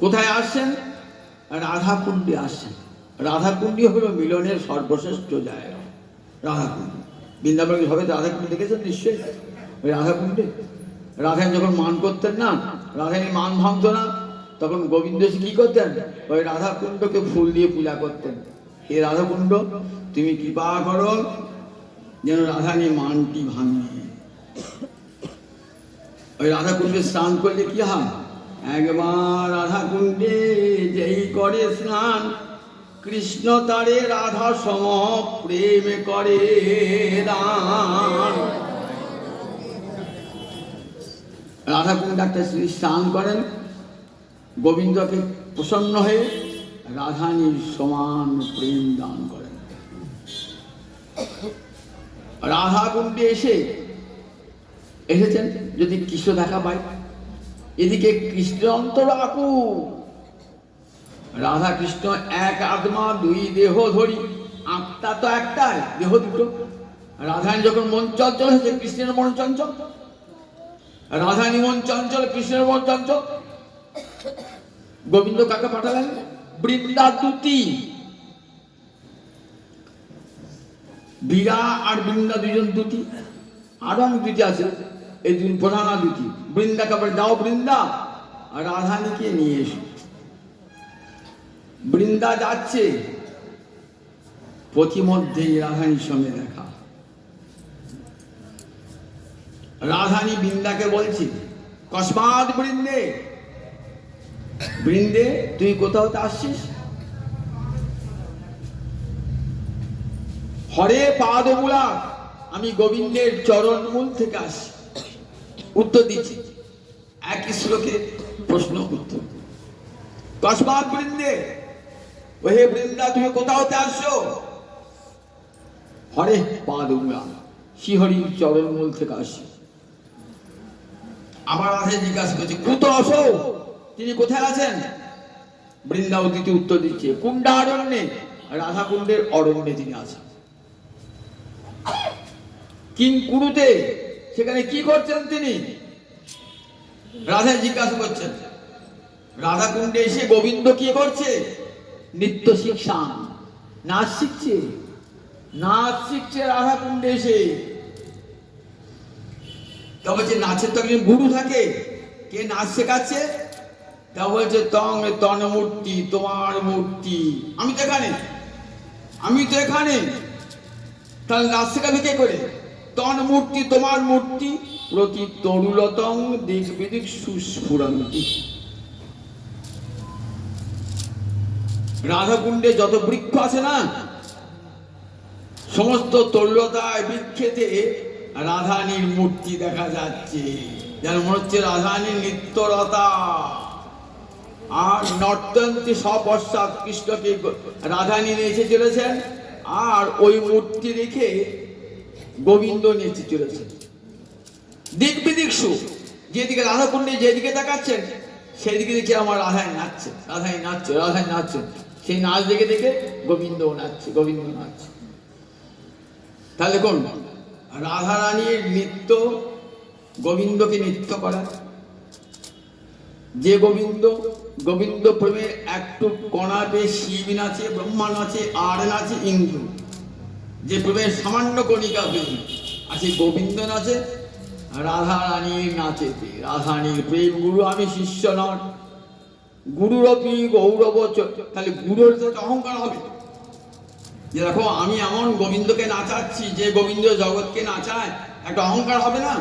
কোথায় আসছেন? রাধাকুণ্ডে আসছেন। রাধাকুণ্ডই হলো মিলনের সর্বশ্রেষ্ঠ জায়গা। রাধাকুণ্ড, বৃন্দাবনের সবাই রাধাকুণ্ড দেখেছেন নিশ্চয়ই। ওই রাধাকুণ্ডে রাধারানী যখন মান করতেন না, রাধারানী মান ভাঙত না, তখন গোবিন্দ কি করতেন? ওই রাধাকুণ্ডকে ফুল দিয়ে পূজা করতেন। হে রাধাকুণ্ড, তুমি কৃপা করো যেন রাধারানী মানটি ভাঙে। ওই রাধাকুণ্ডে স্নান করলে কি হয়? একবার রাধাকুণ্ডে যেই করে স্নান, কৃষ্ণ তারে রাধা সম প্রেমে করে দান। রাধাকুণ্ডে একটা শ্রী স্নান করেন, গোবিন্দকে প্রসন্ন হয়ে রাধারানীর সমান প্রেম দান করেন। রাধাকুণ্ডে এসেছেন যদি কৃষ্ণ দেখা পায়, এদিকে কৃষ্ণ অন্তর আকুল। রাধা কৃষ্ণ এক আত্মা 2 দেহ ধরি, আত্মা তো একটাই, দেহ দুটো। রাধারানী যখন মন চঞ্চল হয়েছে, কৃষ্ণের মন চঞ্চল। রাধারানী মন চঞ্চল, কৃষ্ণের মন চঞ্চল। গোবিন্দ কাকে পাঠালেন? বৃন্দাদূতী। বীরা আর বৃন্দা 2জন দূতী। আরো অনেক দূতী আছে, এই 2 প্রধান দূতী। বৃন্দা কাপড় যাও, বৃন্দা আর রাধারানীকে নিয়ে এসো। বৃন্দা যাচ্ছে, পথিমধ্যেই রাধারানীর সঙ্গে দেখা। রাধারানী বৃন্দাকে বলছে, কস্মাৎ বৃন্দে, বৃন্দে তুই কোথাও আসছিস? হরে পাদমূলা, আমি গোবিন্দের চরণ মূল থেকে আসছি। উত্তর দিচ্ছি, একই শ্লোকে প্রশ্ন উত্তর। কস্মাৎ বৃন্দে, ওহে বৃন্দা তুমি কোথাও আসছো? হরে পাদমূলা, শ্রীহরির চরণ মূল থেকে আসছি। আবার রাধে জিজ্ঞাসা করছে, কুত আসো, তিনি কোথায় আছেন? বৃন্দাবতী উত্তর দিচ্ছে, কুণ্ডারণ্যে, রাধা কুণ্ডের অরণ্যে তিনি আছেন। কিং কুরুতে, সেখানে কি করছেন তিনি? রাধা জিজ্ঞাসা করছেন। রাধা কুণ্ডে এসে গোবিন্দ কি করছে? নিত্য শিক্ষা, নাচ শিখছে। রাধা কুণ্ডে এসে। তা বলছে নাচের তো একজন গুরু থাকে, কে নাচ শেখাচ্ছে? তা বলছে তন মূর্তি, তোমার মূর্তি। আমি তো এখানে, তাহলে নাচ শেখাবে কে করে? তন মূর্তি, তোমার মূর্তি, প্রতি তরুলতং দিক বিদিক সুস্ফুরন্তি। রাধাকুণ্ডে যত বৃক্ষ আছে না, সমস্ত তরুলতায় বৃক্ষেতে রাধারানীর মূর্তি দেখা যাচ্ছে। যেন মনে হচ্ছে রাধারানীর নিত্যরতা। আর নর্তন্তি সব পশ্চাৎ কৃষ্ণকে রাধানী নেচে চলেছেন, আর ওই মূর্তি রেখে গোবিন্দ নেচে চলেছেন। দিক বিদিকসু, যেদিকে রাধাকুণ্ডে যেদিকে তাকাচ্ছেন সেদিকে দেখে আমার রাধাই নাচছে, রাধাই নাচছে, রাধাই নাচছে। সেই নাচ দেখে দেখে গোবিন্দ নাচছে, গোবিন্দ নাচছে। তাহলে কোন রাধারানীর নৃত্য গোবিন্দকে নৃত্য করা। যে গোবিন্দ, গোবিন্দ প্রেমের একটু কণা পেয়ে শিব নাচে, ব্রহ্মা নাচে, আর নাচে ইন্দ্র। যে প্রেমের সামান্য কণিকা পেয়ে আর সেই গোবিন্দ নাচে, রাধারানীর নাচেতে। রাধারানীর প্রেম গুরু আমি শিষ্য নন, গুরুরপি গৌরব। তাহলে গুরুর তো অহংকার হবে যে দেখো আমি এমন গোবিন্দকে নাচাচ্ছি, যে গোবিন্দ জগৎকে নাচায়, একটা অহংকার হবে না?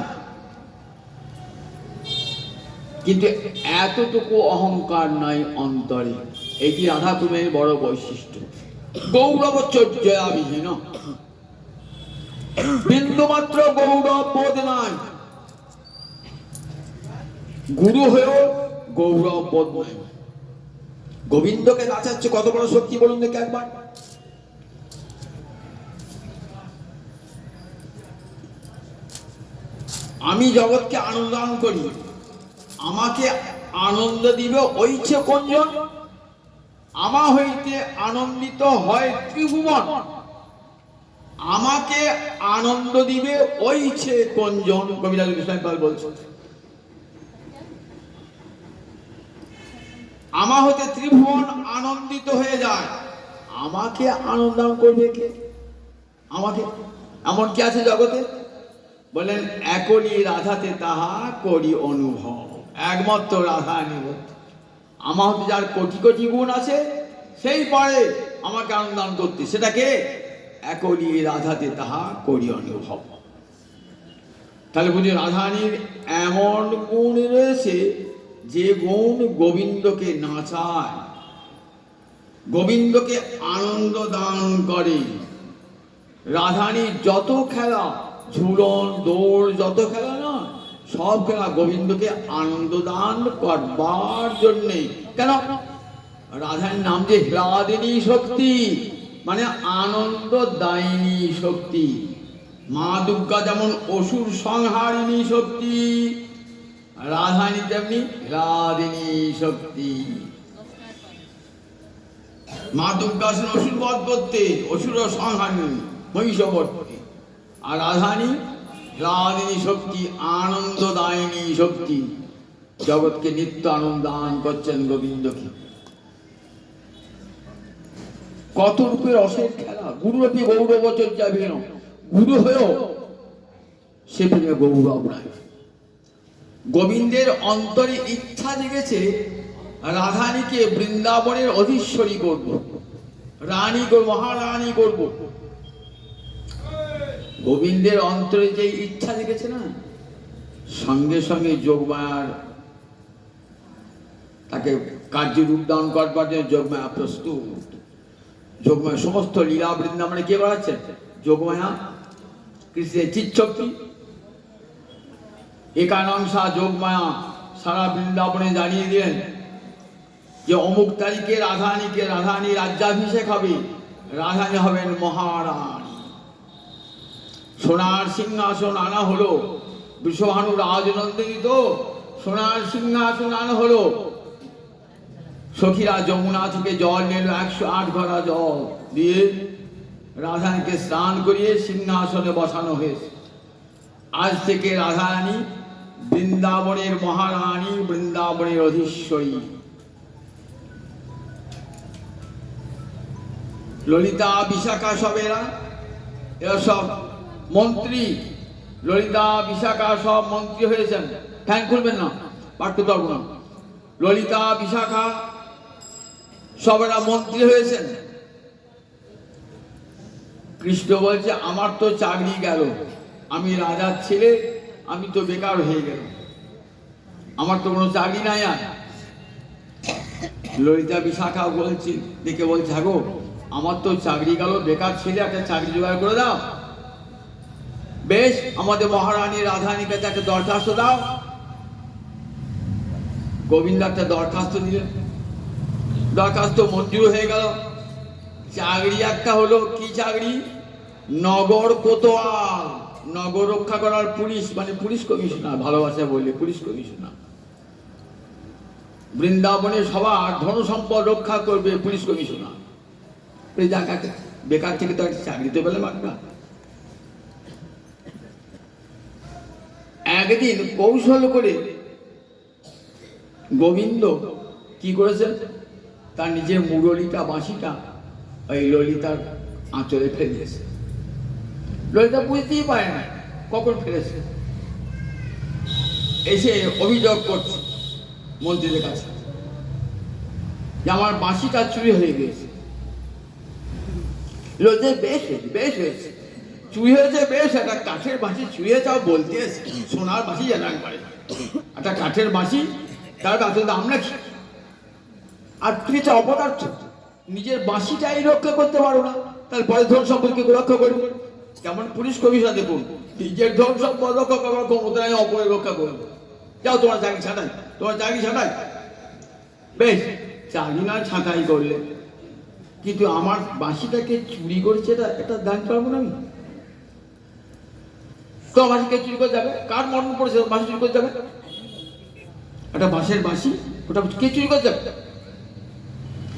কিন্তু এতটুকু অহংকার নাই অন্তরে। এটি রাধা প্রেমের বড় বৈশিষ্ট্য। গৌরব চর্যাবিহীন, বিন্দুমাত্র গৌরব বোধ নাই। গুরু হয়েও গৌরব বোধ নাই। গোবিন্দকে নাচাচ্ছে কত বড় শক্তি বলুন দেখে একবার। আমি জগৎকে আনন্দ দান করি, আমাকে আনন্দ দিবে ওইছে কোনজন? আমা হইতে আনন্দিত হয় ত্রিভুবন। আমাকে আনন্দ দিবে ওইছে কোনজন? কবিরাজ গোস্বামী পাল বলছেন আমা হতে ত্রিভুবন আনন্দিত হয়ে যায়। আমাকে আনন্দ দান করবে কে? আমাকে এমন কি আছে জগতে? বলেন একলি রাধাতে তাহা করি অনুভব। একমাত্র রাধা নিবত। আমার হতে যার কোটি কোটি গুণ আছে, সেই পারে আমাকে আনন্দ দান করতে। সেটাকে একলি রাধাতে তাহা করি অনুভব। তাহলে বুঝি রাধারানীর এমন গুণ রয়েছে যে গুণ গোবিন্দকে নাচায়, গোবিন্দকে আনন্দ দান করে। রাধারানীর যত খেলা, ঝুলন দৌড়, যত খেলা না, সব খেলা গোবিন্দকে আনন্দ দান করবার জন্যে। কেন? রাধার নাম যে হ্লাদিনী শক্তি, মানে আনন্দ দায়িনী শক্তি। মা দুর্গা যেমন অসুর সংহারিণী শক্তি, রাধারানী তেমনি হ্লাদিনী শক্তি। মা দুর্গা আসেন অসুর বধ করতে, অসুর সংহারিণী, মহিষ করতে। আর রাধারানী হ্লাদিনী শক্তি, আনন্দদায়িনী শক্তি। জগৎকে নিত্য আনন্দ দান করছেন গোবিন্দকে। কত রূপের অশেষ খেলা। গুরুরপি গৌরব চর্যাবিহীন, গুরু হয়েও সে প্রেমে গৌরব নাই। গোবিন্দের অন্তরে ইচ্ছা জেগেছে রাধারানীকে বৃন্দাবনের অধীশ্বরী করব, রানী করব, মহারানী করব। গোবিন্দের অন্তরে যে ইচ্ছা জেগেছে না, সঙ্গে সঙ্গে যোগমায়ার তাকে কার্যরূপ দান করবার জন্য যোগমায়া প্রস্তুত। যোগমায়া সমস্ত লীলা বৃন্দাবনে কে বাড়াচ্ছেন? যোগমায়া, কৃষ্ণের চিৎশক্তি। একানাংশা যোগমায়া সারা বৃন্দাবনে জানিয়ে দিলেন যে অমুক তারিখে রাধারানী রাজ্যাভিষেক হবে, রাধারানী হবেন মহারানী। সোনার সিংহাসন আনা হলো, বিশ্বভানু রাজনন্দিনী তো সোনার সিংহাসন আনা হলো। সখীরা যমুনা থেকে জল নিল, 108 ঘড়া জল দিয়ে রাধারানীকে স্নান করিয়ে সিংহাসনে বসানো হয়েছে। আজ থেকে রাধারানী বৃন্দাবনের মহারানী, বৃন্দাবনের অধীশ্বরী। ললিতা বিশাখা সবেরা, এরা সব মন্ত্রী। ললিতা বিশাখা সব মন্ত্রী হয়েছেন। ফ্যান খুলবেন না, পাঠ করতে পারবো না। ললিতা বিশাখা সবেরা মন্ত্রী হয়েছেন। কৃষ্ণ বলছে আমার তো চাকরি গেল, আমি রাজার ছেলে, আমি তো বেকার হয়ে গেল, আমার তো কোনো চাকরি নাই আর। ললিতা বিশাখা বলছে, দেখে বলছে গো আমার তো চাকরি গেল, বেকার ছেলে, একটা চাকরি জোগাড় করে দাও। বেশ, আমাদের মহারানী রাধারানীর কাছে একটা দরখাস্ত দাও। গোবিন্দ একটা দরখাস্ত দিলেন। দরখাস্ত মঞ্জুর হয়ে গেল। চাকরি একটা হলো, কি চাকরি? নগর কোতোয়াল, নগর রক্ষা করার পুলিশ, মানে পুলিশ কমিশনার, ভালোবাসা বললে পুলিশ কমিশনার। বৃন্দাবনে সবার ধন সম্পদ রক্ষা করবে পুলিশ কমিশনার। বেকার থেকে তো একটা চাকরি তো পেলে মাগনা। একদিন কৌশল করে গোবিন্দ কি করেছেন, তার নিজের মুরলিটা, বাঁশিটা ওই ললিতার আঁচলে ফেলে দিয়েছে। ললিতা বুঝতেই পারে না কখন ফেলেছে। এসে অভিযোগ করছে মন্ত্রীদের কাছে যে আমার বাঁশিটা চুরি হয়ে গিয়েছে। ললিতা বেশ হয়েছে, বেশ হয়েছে, চুরি হয়েছে বেশ, একটা কাঠের বাঁশি চুরি হয়েছে বলতে এসে, সোনার বাঁশি জানান পারে, একটা কাঠের বাঁশি, তার কাছে দাম নাকি? আর তুমি একটা অপদার্থ, নিজের বাঁশিটাই রক্ষা করতে পারো না, তারপরে ধন সম্পদকে রক্ষা করবে কেমন? পুলিশ কমিশনার দেখুন, নিজের ধন সম্পদ রক্ষা করার ক্ষমতা নাই, অপরের রক্ষা করবে। যাও তোমার চাকরি ছাঁটাই, তোমার চাকরি ছাঁটাই। বেশ, চাকরি না ছাঁটাই করলে, কিন্তু আমার বাঁশিটাকে চুরি করেছে, এটা জানতে পারবো না আমি? তো বাঁশিকে চুরি করে যাবে, কার মরণ পড়েছে বাঁশি চুরি করে যাবে? একটা বাঁশের বাঁশি, ওটা কে চুরি করে যাবে?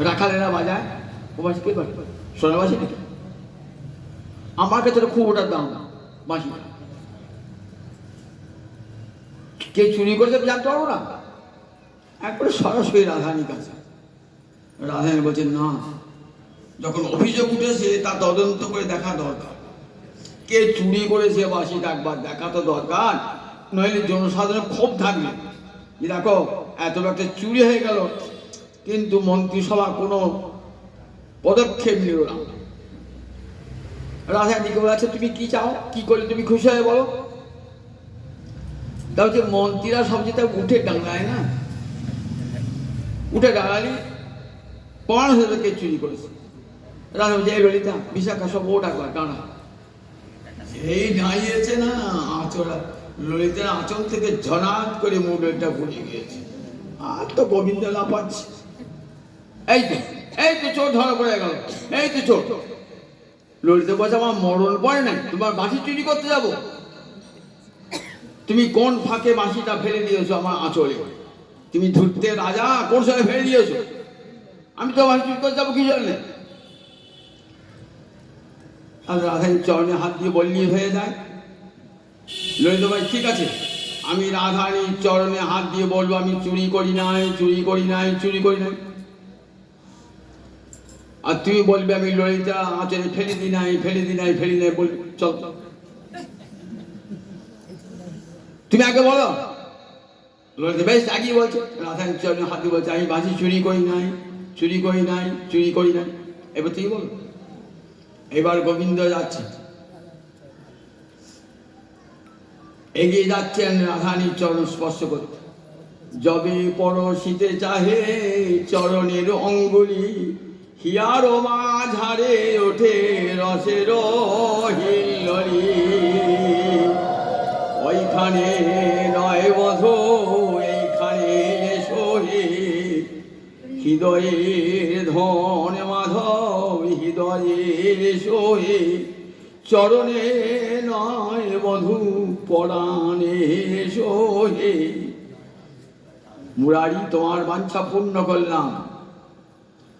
রাখালেরা বাজায়, ও বাঁশি কে বাজবে? সোনার বাঁশি নাকি? আমার কাছে খুব ওটার দাম বাঁশি, কে চুরি করেছে জানতে পারবো না। একবারে সরাসরি রাধারানীর কাছে। রাধারানী বলছেন না, যখন অভিযোগ উঠেছে তা তদন্ত করে দেখা দরকার, কে চুরি করেছে বাঁশিটা একবার দেখা তো দরকার, নইলে জনসাধারণের ক্ষোভ থাকবে যে দেখো এত একটা চুরি হয়ে গেল, কিন্তু মন্ত্রিসভা কোনো পদক্ষেপ নিল না। রাধারানীকে বলেছে তুমি কি চাও, কি করলে তুমি খুশি হয়ে বলো। তা হচ্ছে মন্ত্রীরা সব যেটা উঠে ডাঙায় না, উঠে ডাঙালি প্রমাণ হয়ে কে চুরি করেছে। রাধা বলছে এই ললিতা বিশাখা সব ও ডাকবা ডানা, এই দাঁড়িয়েছে না আঁচড়া, ললিতার আঁচল থেকে ঝনাত করে মুড়টা পড়ে গিয়েছে, আর তো গোবিন্দ না পাচ্ছে। এই তো চোর ধরা পড়ে গেল, এই তো চোর। ললিতা বলছে আমার মরণ পড়ে নাই, তোমার বাঁশি চুরি করতে যাব? তুমি কোন ফাঁকে বাঁশিটা ফেলে দিয়েছো আমার আঁচলে? তুমি ধরতে রাজা, কোন সময় ফেলে দিয়েছো? আমি তো বাঁশি চুরি করতে যাবো কি জানলে? আর রাধারানীর চরণে হাত দিয়ে বললেই হয়ে যায়। ললিতা ভাই ঠিক আছে, আমি রাধারানীর চরণে হাত দিয়ে বলবো আমি চুরি করি নাই, চুরি করি নাই, চুরি করি নাই। আর তুমি বলবে আমি ললিতা আঁচলে ফেলে দি নাই, ফেলে দি নাই, ফেলি নাই, বলবে চল তুমি আগে বলো। ললিতা বেশ আগিয়ে বলছে, রাধারানীর চরণে হাত দিয়ে বলছে আমি বাঁশি চুরি করি নাই, চুরি করি নাই, চুরি করি নাই। এবার তুমি বলো। এবার গোবিন্দ যাচ্ছে, এগিয়ে যাচ্ছেন রাধারানীর চরণ স্পর্শ করতে। যবে পরশিতে চাহে চরণের অঙ্গুলি, হিয়ার মাঝারে ওঠে রসের হিল্লোলি। ওইখানে নয় বধ, এইখানে এসো হে, হৃদয়ের ধন মাধব হৃদয়ের এসো হে, চরণে নয় বধূ পরাণে এসো হে। মুরারি তোমার বাঞ্ছা পূর্ণ করলাম,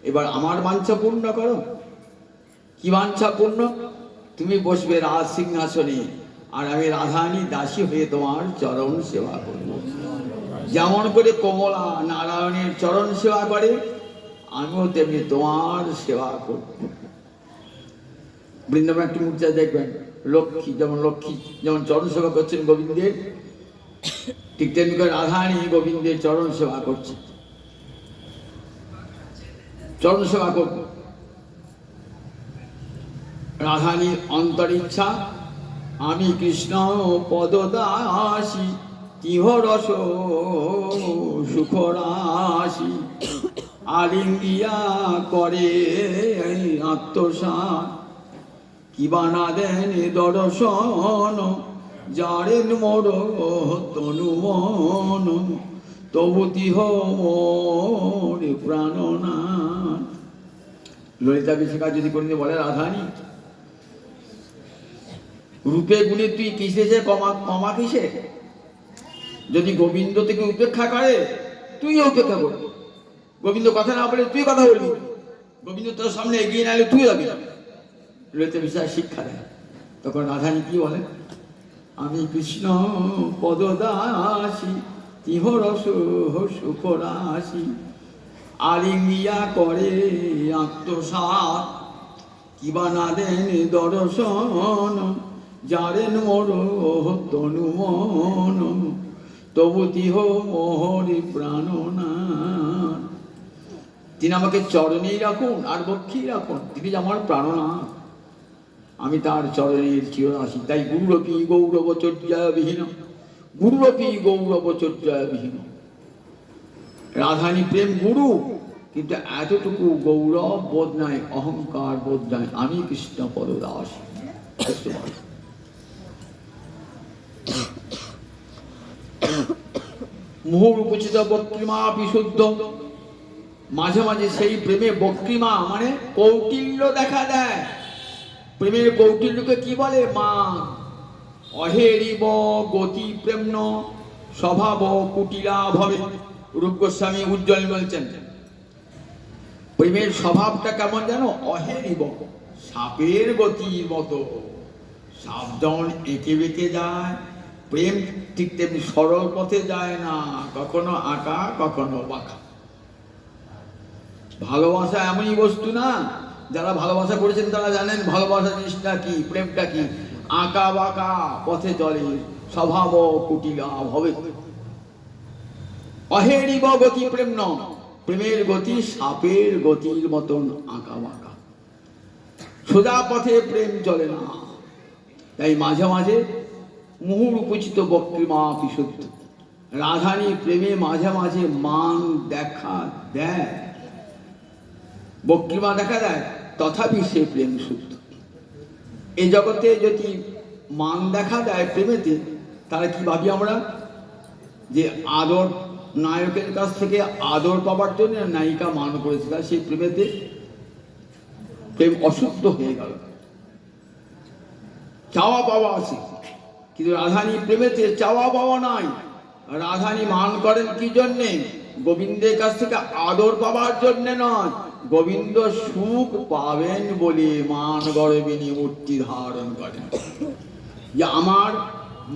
এবার আমার বাঞ্ছা পূর্ণ করো। কি বাঞ্ছা পূর্ণ? তুমি বসবে রাজ সিংহাসনে, আর আমি রাধারানী দাসী হয়ে তোমার চরণ সেবা করব। যেমন করে কমলা নারায়ণের চরণ সেবা করে, আমিও তেমনি তোমার সেবা করব। বৃন্দাবন একটি মূর্তি দেখবেন, লক্ষ্মী যেমন চরণ সেবা করছেন গোবিন্দের, ঠিক তেমনি করে রাধারানী গোবিন্দের চরণ সেবা করছে। চরণ সেবা করব। রাধারানীর অন্তরিচ্ছা আমি কৃষ্ণ পদদাসী, তিহ রস সুখরাশি, আলিঙ্গিয়া করে আত্মসাৎ, কিবা না দেন দর্শন, যারেন মোর তনু মন, তবু তিহ মোরে প্রাণনাথ। ললিতা বিশাখা যদি কোনদিন বলে রাধারানী রূপে গুণে তুই কিসে কমা কিসে? যদি গোবিন্দ থেকে উপেক্ষা করে তুই উপেক্ষা করবি, গোবিন্দ কথা না বলে তুই কথা বলবি, গোবিন্দ তোর সামনে এগিয়ে না এলে তুই যাবি। ললিতা বিশাখা শিক্ষা দেয়। তখন রাধারানী কি বলে? আমি কৃষ্ণ পদদাসী তিহর সুখ রাশি, আলিঙ্গিয়া করে আত্মসাৎ, কিবা না দেন দর্শন, জারেন মোর তনু মন, তবু তিহ মোহরি প্রাণনাথ। তিনি আমাকে চরণেই রাখুন আর বক্ষেই রাখুন, তিনি যে আমার প্রাণনাথ, আমি তার চরণের চিরদাসী। তাই গুরুরপি গৌরবচর্যায় বিহীন, গুরুরপি গৌরবচর্যায় বিহীন। রাধারানী প্রেম গুরু, কিন্তু এতটুকু গৌরব বোধ নাই, অহংকার বোধ নাই, আমি কৃষ্ণ পদদাস। মুহুরূপচিত বক্রিমা বিশুদ্ধ। মাঝে মাঝে সেই প্রেমে বক্রিমা মানে কৌটিল্য দেখা দেয়। প্রেমের কৌটিল্যকে কি বলে? মা অহেরিব গতি প্রেম্ন স্বভাব কুটিলা ভবে। রূপ গোস্বামী উজ্জ্বল বলছেন প্রেমের স্বভাবটা কেমন জানো? অহেরিব, সাপের গতির মতো। সাপ যেমন এঁকে বেঁকে যায়, প্রেম ঠিক তেমনি সরল পথে যায় না, কখনো আঁকা কখনো বাঁকা। ভালোবাসা এমনই বস্তু না, যারা ভালোবাসা করেছেন তারা জানেন ভালোবাসা জিনিসটা কি, প্রেমটা কি। আঁকা বাঁকা পথে চলে, স্বভাব কুটিলা ভবে। অহেরিব গতি প্রেম ন, প্রেমের গতি সাপের গতির মতন আঁকা বাঁকা, সোজা পথে প্রেম চলে না। তাই মাঝে মাঝে মুহুরূপচিত বক্রিমা বিশুদ্ধ। রাধারানী প্রেমে মাঝে মাঝে মান দেখা দেয়, বক্রিমা দেখা দেয়, তথাপি সে প্রেম শুদ্ধ। এই জগতে যদি মান দেখা দেয় প্রেমেতে, তাহলে কি ভাবি আমরা? যে আদর, নায়কের কাছ থেকে আদর পাবার জন্য নায়িকা মান করেছিল, সেই প্রেমেতে প্রেম অশুদ্ধ হয়ে গেল। চাওয়া পাওয়া আছে, কিন্তু রাধারানী প্রেমেতে চাওয়া পাওয়া নাই। রাধারানী মান করেন কি জন্যে? গোবিন্দের কাছ থেকে আদর পাবার জন্য নয়, গোবিন্দ সুখ পাবেন বলে মান গর্বিনী মূর্তি ধারণ করেন। যে আমার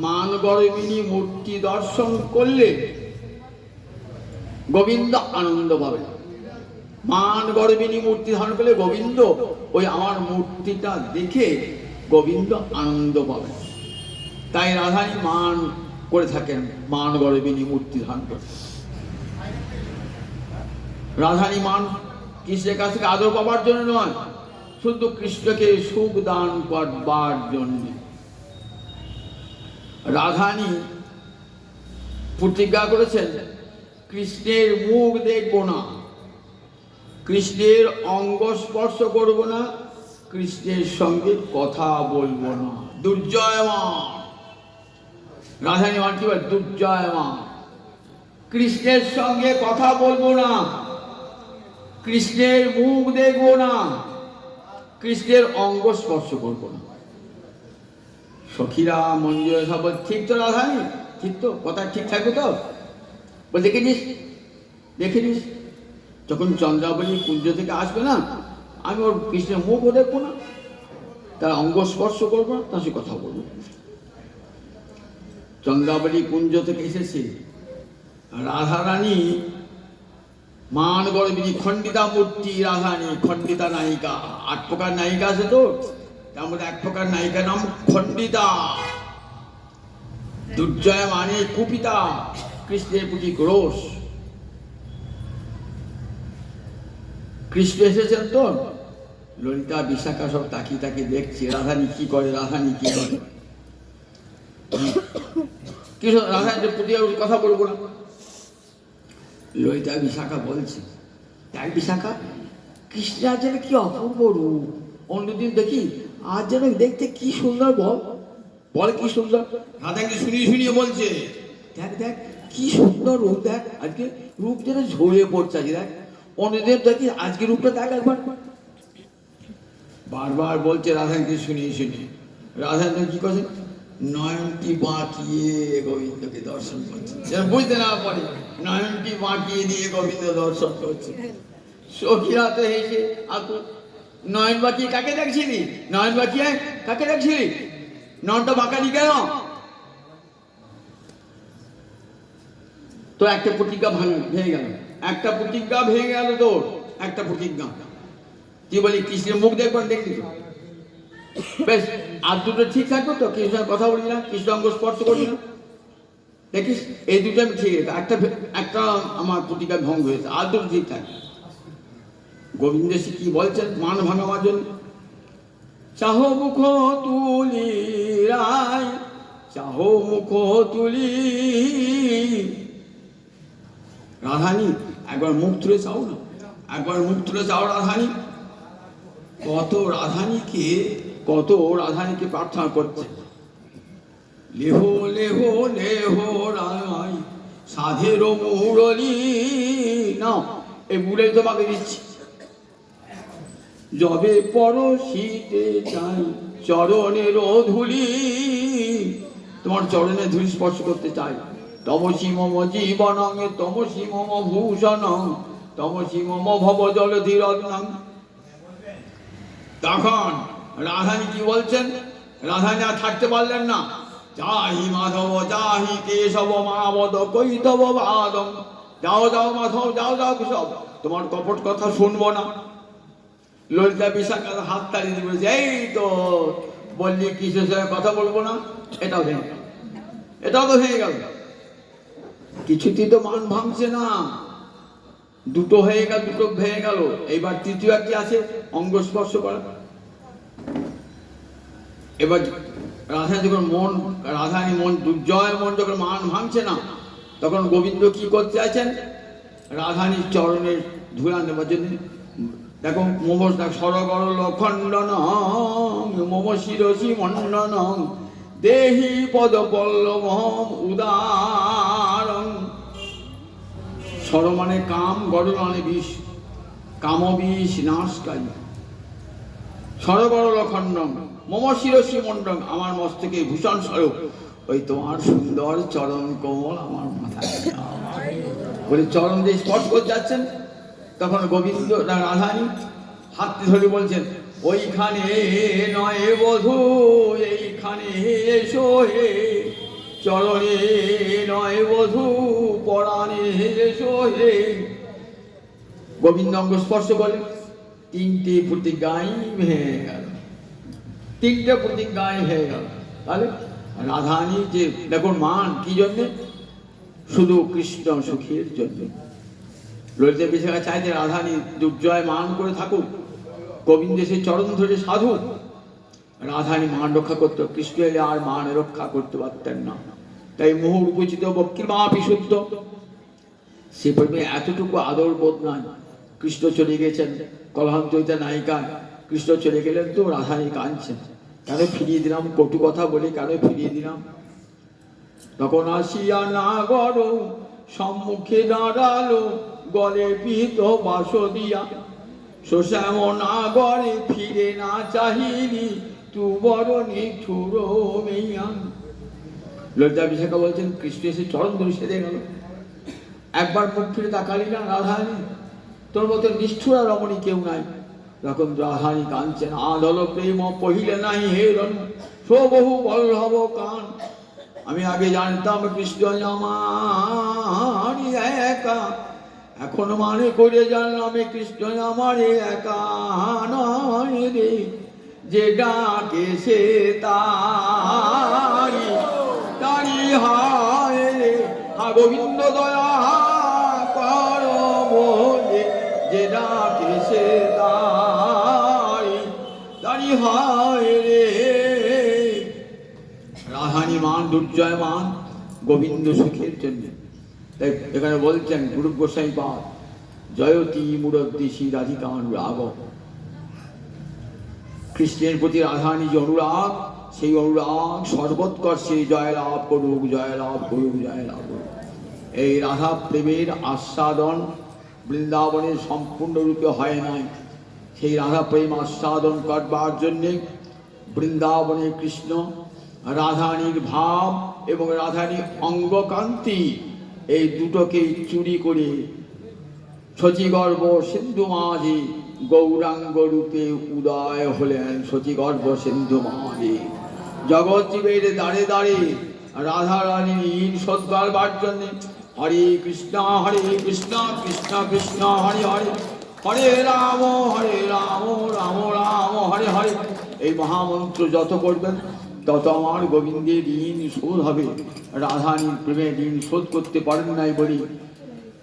মান গর্বিনী মূর্তি দর্শন করলে গোবিন্দ আনন্দ পাবে। মান গর্বিনী মূর্তি ধারণ করলে গোবিন্দ ওই আমার মূর্তিটা দেখে গোবিন্দ আনন্দ পাবে। তাই রাধারানী মান করে থাকেন, মান গর্বিনী মূর্তি ধারণ করে। রাধারানী মান কৃষ্ণের কাছ থেকে আদর পাবার জন্য নয়, শুধু কৃষ্ণকে সুখ দান করবার জন্য। রাধারানী প্রতিজ্ঞা করেছেন কৃষ্ণের মুখ দেখব না, কৃষ্ণের অঙ্গ স্পর্শ করব না, কৃষ্ণের সঙ্গে কথা বলবো না। দুর্জয়মান রাধারানী মান কি বলে? দুর্জয়মান। কৃষ্ণের সঙ্গে কথা বলবো না, কৃষ্ণের মুখ দেখবো না, কৃষ্ণের অঙ্গ স্পর্শ করবো না। সখীরা মঞ্জুর সব ঠিক তো রাধারানী? ঠিক তো? কথা ঠিক থাকবে তো? বল দেখে নিস, দেখে নিস, যখন চন্দ্রাবলী কুঞ্জ থেকে আসবে না, আমি ওর কৃষ্ণের মুখও দেখবো না, তার অঙ্গ স্পর্শ করবো না, তার সাথে কথা বলবো। চন্দ্রাবলী কুঞ্জ থেকে এসেছে রাধারানী মান গর্বিনী খণ্ডিতা মূর্তি। রাধারানী খণ্ডিতা নায়িকা। 8 প্রকার নায়িকা আছে তো, তার মধ্যে এক প্রকার নায়িকার নাম খণ্ডিতা। দুর্জয় মানে কুপিতা, কৃষ্ণের প্রতি ক্রোশ। কৃষ্ণ এসেছেন তো, ললিতা বিশাখা সব তাকিয়ে তাকিয়ে দেখছে রাধারানী কি করে, রাধারানী কি করে। কৃষ্ণ রাধারানীর প্রতি কথা বলবো না। ললিতা বিশাখা বলছে, তাই বিশাখা, কৃষ্ণের যেন কি অপূর্ব রূপ, অন্যদিন দেখি, আজ যেন দেখতে কি সুন্দর। বল বল কি সুন্দর। রাধাকে শুনিয়ে শুনিয়ে বলছে, দেখ দেখ কি সুন্দর রূপ দেখ, আজকে রূপ যেন ঝরে পড়ছে, আজকে দেখ অন্যদের দেখি, আজকে রূপটা দেখ একবার। বারবার বলছে রাধাকে শুনিয়ে শুনিয়ে, রাধা কি করছে, নয়নটি বাঁকিয়ে গোবিন্দকে দর্শন করছে, যেন বুঝতে না পারে, নয়নটি বাঁকিয়ে দিয়ে গোবিন্দ দর্শন করছে। সখীরা তো হেসে আকুল, নয়ন বাঁকিয়ে কাকে দেখছিলি, নয়ন বাঁকিয়ে কাকে দেখছিলি, নয়নটা বাঁকালি কেন? তো একটা প্রতিজ্ঞা ভেঙে গেল, একটা প্রতিজ্ঞা ভেঙে গেল তোর, একটা প্রতিজ্ঞা। তুই বলি কৃষ্ণের মুখ দেখবেন, দেখলি তো বেশ, আর দুটো ঠিক থাকবে তো, কৃষ্ণের কথা বলি না, কৃষ্ণ অঙ্গ স্পর্শ করি না, দেখিস এই দুটো আমি ঠিক আছে, একটা একটা আমার প্রতিজ্ঞা ভঙ্গ হয়েছে, আর দুটো ঠিক থাকবে। গোবিন্দ কি বলছেন মান ভাঙাবার জন্য, চাহ মুখ তুলি রায়, চাহ মুখ তুলি, রাধানী একবার মুখ তুলে চাও না, একবার মুখ তুলে চাও রাধানী। কত রাধানীকে প্রার্থনা করছে, লেহ লেহ লেহ রায় সাধের মুরলী, না এই মুরলী তোমাকে দিচ্ছি, যবে পরশিতে চাই চরণের ধুলি, তোমার চরণের ধুলি স্পর্শ করতে চাই। তমসি মম জীবনং তমসি মম ভূষণং তমসি মম ভব জলধি রত্নং। তখন রাধানী কি বলছেন, রাধানী আর থাকতে পারলেন না, যাহি মাধব যাহি কেশব মাবদ কৈতব বাদম, যাও যাও মাধব যাও যাও কেশব, তোমার কপট কথা শুনবো না। ললিতা বিশাখার হাত তাড়ি দিয়ে বলেছে, এই তো বললি কৃষ্ণের সঙ্গে কথা বলবো না, এটাও ভেঙে গেল, এটাও তো ভেঙে গেল। কিছুতেই তো মান ভাঙছে না, দুটো হয়ে গেল, দুটো ভেঙে গেল, এইবার তৃতীয় একটি আছে অঙ্গ স্পর্শ করা। এবার রাধানী যখন রাধানী মন দুর্জয় মন যখন মান ভাঙছে না, তখন গোবিন্দ কি করতে আছেন, রাধানীর চরণের ধুলা নেবার জন্য। দেখো মম সরগর লখণ্ডন মম শিরসি মণ্ডন দেহি পদ পল্লব উদারং। সর মানে কাম, গড় মানে বিষ, কাম বিষ নাশকারী। সরগর লখণ্ডন মম শিরসি মণ্ডন, আমার মস্তকে ভূষণ স্বরূপ ওই তোমার সুন্দর চরণ কোমল আমার মাথায় বলে চরণ দিয়ে স্পর্শ করতে যাচ্ছেন। তখন গোবিন্দ রাধানী হাত ধরে বলছেন, ওইখানে নয় বধূ এইখানে এসো হে, চরণে নয় বধূ পরাণে এসো হে। গোবিন্দ অঙ্গ স্পর্শ করে তিনটে প্রতিজ্ঞাই ভেঙে গেল, তিনটে প্রতিজ্ঞাই হয়ে গেল। তাহলে রাধানী যে দেখুন মান কি জন্যে, শুধু কৃষ্ণ সুখের জন্য। ললিতা বিশাখা চাই যে রাধানী দুর্জয় মান করে থাকুক, গোবিন্দ সে চরণ ধরে সাধু। রাধানী মান রক্ষা করতো, কৃষ্ণ এলে আর মান রক্ষা করতে পারতেন না। তাই মুহুর্বুচিত বক্রিমা বিশুদ্ধ, সে পরিমাণে এতটুকু আদর বোধ নাই। কৃষ্ণ চলে গেছেন, কলহান্তরিতা নায়িকা কৃষ্ণ চলে গেলেন, তো রাধানী কাঁদছেন, কেন ফিরিয়ে দিলাম, কটু কথা বলে কেন ফিরিয়ে দিলাম। তখন আসিয়া না গড় সম্মুখে দাঁড়ালো, গলে পিত বাস দিয়া, শ্যাম না গড়ে ফিরে না চাহিলি, তু বড় নিঠুর মেয়া। ললিতা বিশাখা বলছেন, কৃষ্ণ এসে চরণ ধরে সেরে গেল, একবার মুখ ফিরে তাকালি না রাধানী, তোর মতো নিষ্ঠুরা রমণী কেউ নাই। তখন রাধানী কাঁদছেন, আধল প্রেম পহিলে নাই হেরণ সবহু বল্লভ কান। আমি আগে জানতাম কৃষ্ণ আমার একা, এখন মানে করে জানলাম কৃষ্ণ আমার একা নয় রে, যে ডাকে সে তারি তারি হায় রে। হা গোবিন্দ দয়া কর বলে, যে ডাকে সে তারি তারি হায় রে। রাধানী মান দুর্জয় মান গোবিন্দ সুখের জন্য। তাই এখানে বলছেন গুরু গোসাই পাদ, জয়তী মুরদ্দিশী রাধিকানুরাগ। কৃষ্ণের প্রতি রাধানী যে অনুরাগ, সেই অনুরাগ সর্বৎকর্ষে জয় লাভ করুক, জয় লাভ করুক, জয় লাভ করুক। এই রাধা প্রেমের আস্বাদন বৃন্দাবনে সম্পূর্ণরূপে হয় নাই। সেই রাধা প্রেম আস্বাদন করবার জন্যে বৃন্দাবনে কৃষ্ণ রাধারানীর ভাব এবং রাধারানীর অঙ্গকান্তি এই দুটোকে চুরি করে শচীগর্ভ সিন্ধু মাঝি গৌরাঙ্গ রূপে উদয় হলেন। শচীগর্ভ সিন্ধু মাঝি জগৎজীবের দ্বারে দ্বারে রাধারানীর ঋণ শোধ করবার জন্যে হরে কৃষ্ণ কৃষ্ণ কৃষ্ণ হরে হরে, হরে রাম রাম রাম হরে হরে। এই মহামন্ত্র যত করবেন তত আমার গোবিন্দের ঋণ শোধ হবে। রাধারানীর প্রেমের ঋণ শোধ করতে পারেন নাই বলি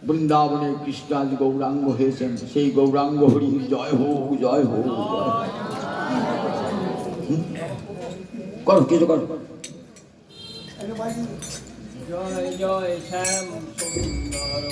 বৃন্দাবনে কৃষ্ণ আজ গৌরাঙ্গ হয়েছেন। সেই গৌরাঙ্গ হরি জয় হোক জয় হোক। করো কিছু করো। জয় জয় শ্যাম সুন্দর